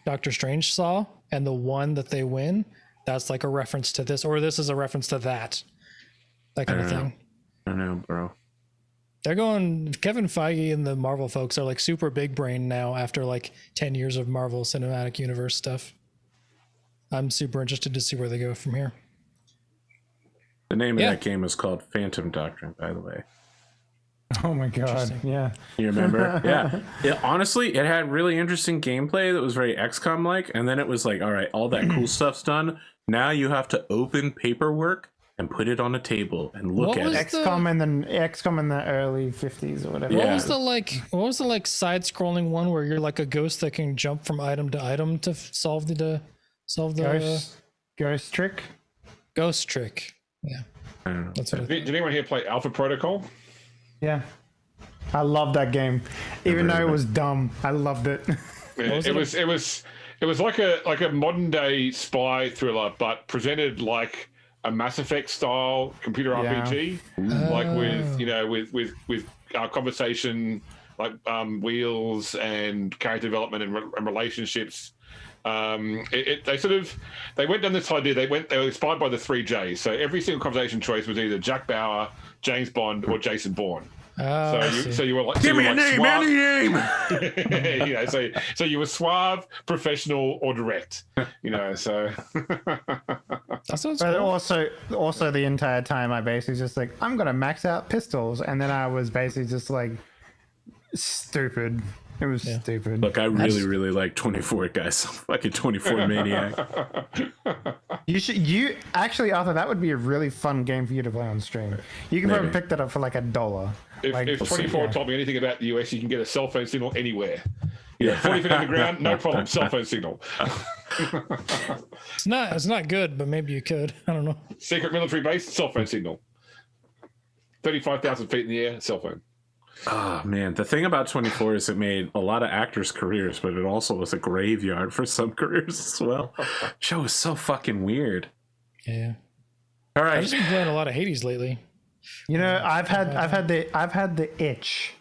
Doctor Strange saw, and the one that they win, that's like a reference to this, or this is a reference to that kind of thing. I know, bro. They're going, Kevin Feige and the Marvel folks are like super big brain now after like 10 years of Marvel Cinematic Universe stuff. I'm super interested to see where they go from here. The name of that game is called Phantom Doctrine, by the way. Oh my god! Yeah, You remember? Yeah. Honestly, it had really interesting gameplay that was very XCOM like, and then it was like, all right, all that cool stuff's done. Now you have to open paperwork and put it on a table and look at it. XCOM in the early 50s or whatever. What was the like side-scrolling one where you're like a ghost that can jump from item to item to solve the ghost trick? Ghost trick. Yeah. I don't know. That's what Did anyone here play Alpha Protocol? Yeah, I love that game, even though it was dumb. I loved it. Yeah, it was like a modern day spy thriller, but presented like a Mass Effect style computer RPG, like with conversation, like wheels and character development and relationships. They went down this idea. They were inspired by the 3 J's. So every single conversation choice was either Jack Bauer, James Bond, or Jason Bourne. So you were like, give me a name, any name. So you were suave, professional, or direct. So. That sounds But cool. also the entire time I basically just like, I'm gonna max out pistols, and then I was basically just like stupid. It was stupid. Look, I really like 24, guys. I'm fucking 24 maniac. You actually, Arthur, that would be a really fun game for you to play on stream. You can probably pick that up for like $1. If 24 told me anything about the US, you can get a cell phone signal anywhere. 40 feet underground, no problem. Cell phone signal. It's not good, but maybe you could. I don't know. Secret military base, cell phone signal. 35,000 feet in the air, cell phone. Oh man, the thing about 24 is it made a lot of actors' careers, but it also was a graveyard for some careers as well. Show was so fucking weird. Yeah. All I've right. just been playing a lot of Hades lately. I've had the itch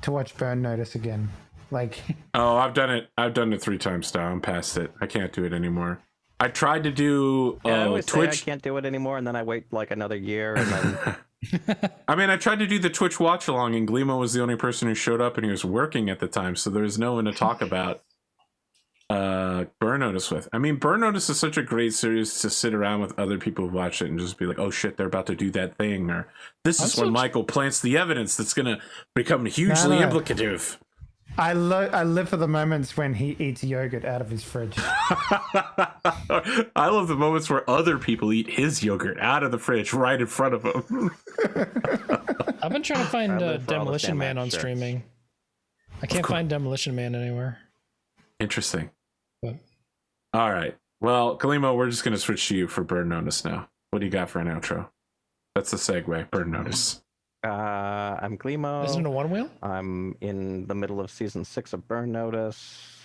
to watch Burn Notice again. Like, Oh, I've done it 3 times now. I'm past it. I can't do it anymore. I tried to do I always Twitch. say I can't do it anymore, and then I wait like another year, and then I mean, I tried to do the Twitch watch along, and Glimo was the only person who showed up, and he was working at the time, so there was no one to talk about Burn Notice with. I mean, Burn Notice is such a great series to sit around with other people who watch it and just be like, "Oh shit, they're about to do that thing," or "This is when Michael plants the evidence that's gonna become hugely implicative." I live for the moments when he eats yogurt out of his fridge. I love the moments where other people eat his yogurt out of the fridge right in front of him. I've been trying to find live for all the Demolition Sam Man on Max shirts. streaming. I can't find Demolition Man anywhere. Interesting. But All right. Well, Glimo, we're just going to switch to you for Burn Notice now. What do you got for an outro? That's the segue. Burn Notice. I'm Glimo. isn't it a one wheel? I'm in the middle of season 6 of Burn Notice.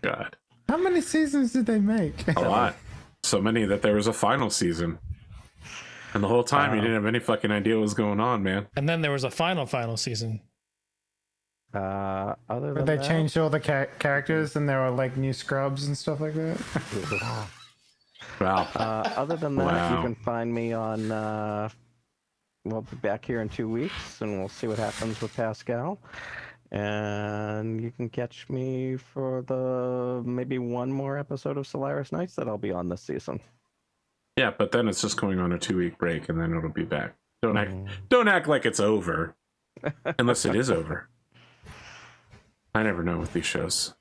God. How many seasons did they make? A lot. So many that there was a final season. And the whole time you didn't have any fucking idea what was going on, man. And then there was a final season. Other But than they that, changed all the characters, and there were like new scrubs and stuff like that. Wow. other than that, Wow. you can find me on. We'll be back here in 2 weeks, and we'll see what happens with Pascal. And you can catch me for the maybe one more episode of Solaris Nights that I'll be on this season. Yeah, but then it's just going on a 2-week break, and then it'll be back. Don't act like it's over. Unless it is over. I never know with these shows,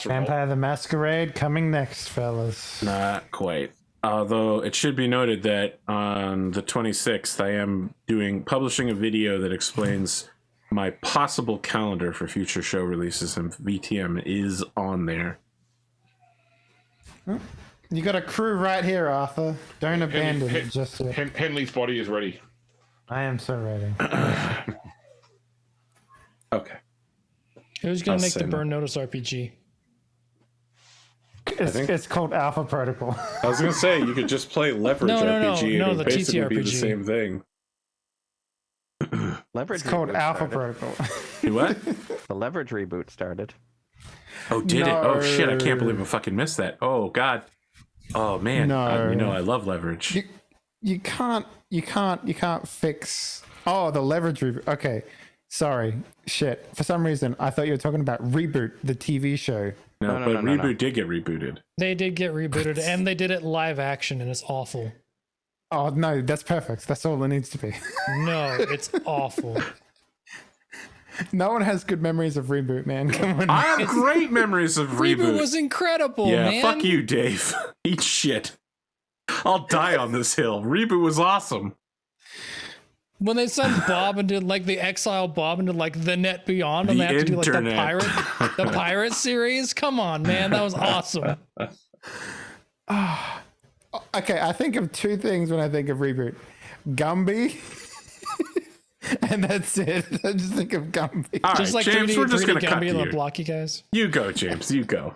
Vampire the Masquerade coming next, fellas. Not quite. Although it should be noted that on the 26th, I am publishing a video that explains my possible calendar for future show releases, and VTM is on there. You got a crew right here, Arthur. Don't abandon it just yet. Henley's body is ready. I am so ready. Okay. Who's going I'll to make the say no. Burn Notice RPG? It's called Alpha Protocol. I was going to say, you could just play Leverage No, RPG no, and it the would basically be the TTRPG. same thing. Leverage. It's called reboot Alpha started. Protocol. You what? The Leverage reboot started. Oh, did it? Oh shit! I can't No. believe I fucking missed that. Oh god. Oh man. No. You know I love leverage. You can't fix. Oh, the leverage reboot. Okay, sorry. Shit. For some reason, I thought you were talking about Reboot, the TV show. No, No, but no, no, reboot no. did get rebooted. They did get rebooted, and they did it live action, and it's awful. Oh no, that's perfect. That's all it needs to be. No, it's awful. No one has good memories of Reboot, man. Come on. I have great memories of Reboot was incredible, yeah, man. fuck you, Dave. Eat shit. I'll die on this hill. Reboot was awesome. When they sent Bob and did like the Exile Bob into like the Net Beyond, and The they have to do like internet. the pirate series. Come on, man, that was awesome. Okay, I think of two things when I think of Reboot: Gumby, and that's it. I just think of Gumby. All Just right, like James, 3D, we're just 3D gonna cut Gumby to and you. block you guys. You go, James. You go.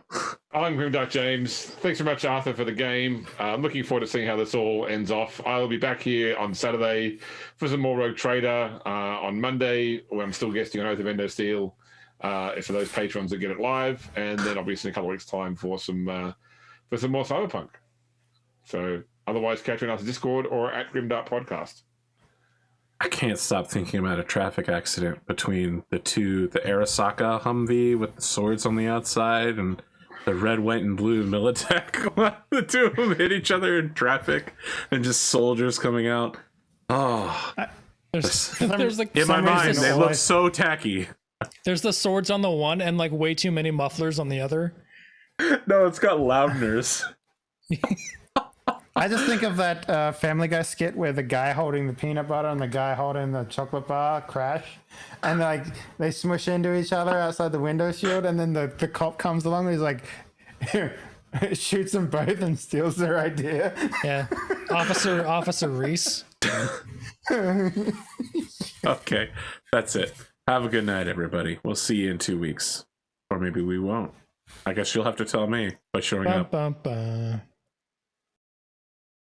I'm Grimdarkjames. Thanks very much, Arthur, for the game. I'm looking forward to seeing how this all ends off. I'll be back here on Saturday for some more Rogue Trader. On Monday, where I'm still guesting on Oath of Endo Steel for those patrons that get it live, and then obviously in a couple of weeks' time for some more Cyberpunk. So otherwise, catch me on our Discord or at Grimdark Podcast. I can't stop thinking about a traffic accident between the Arasaka Humvee with the swords on the outside and the red, white, and blue Medtech. The two of them hit each other in traffic and just soldiers coming out. Oh, There's in my some mind, reason they all look I- so tacky. there's the swords on the one and like way too many mufflers on the other. No, it's got Loudners. I just think of that Family Guy skit where the guy holding the peanut butter and the guy holding the chocolate bar crash, and like they smush into each other outside the window shield, and then the cop comes along and he's like, shoots them both and steals their idea. Yeah, Officer Reese. Okay, that's it. Have a good night, everybody. We'll see you in 2 weeks. Or maybe we won't. I guess you'll have to tell me by showing Bum, up. bum, bum.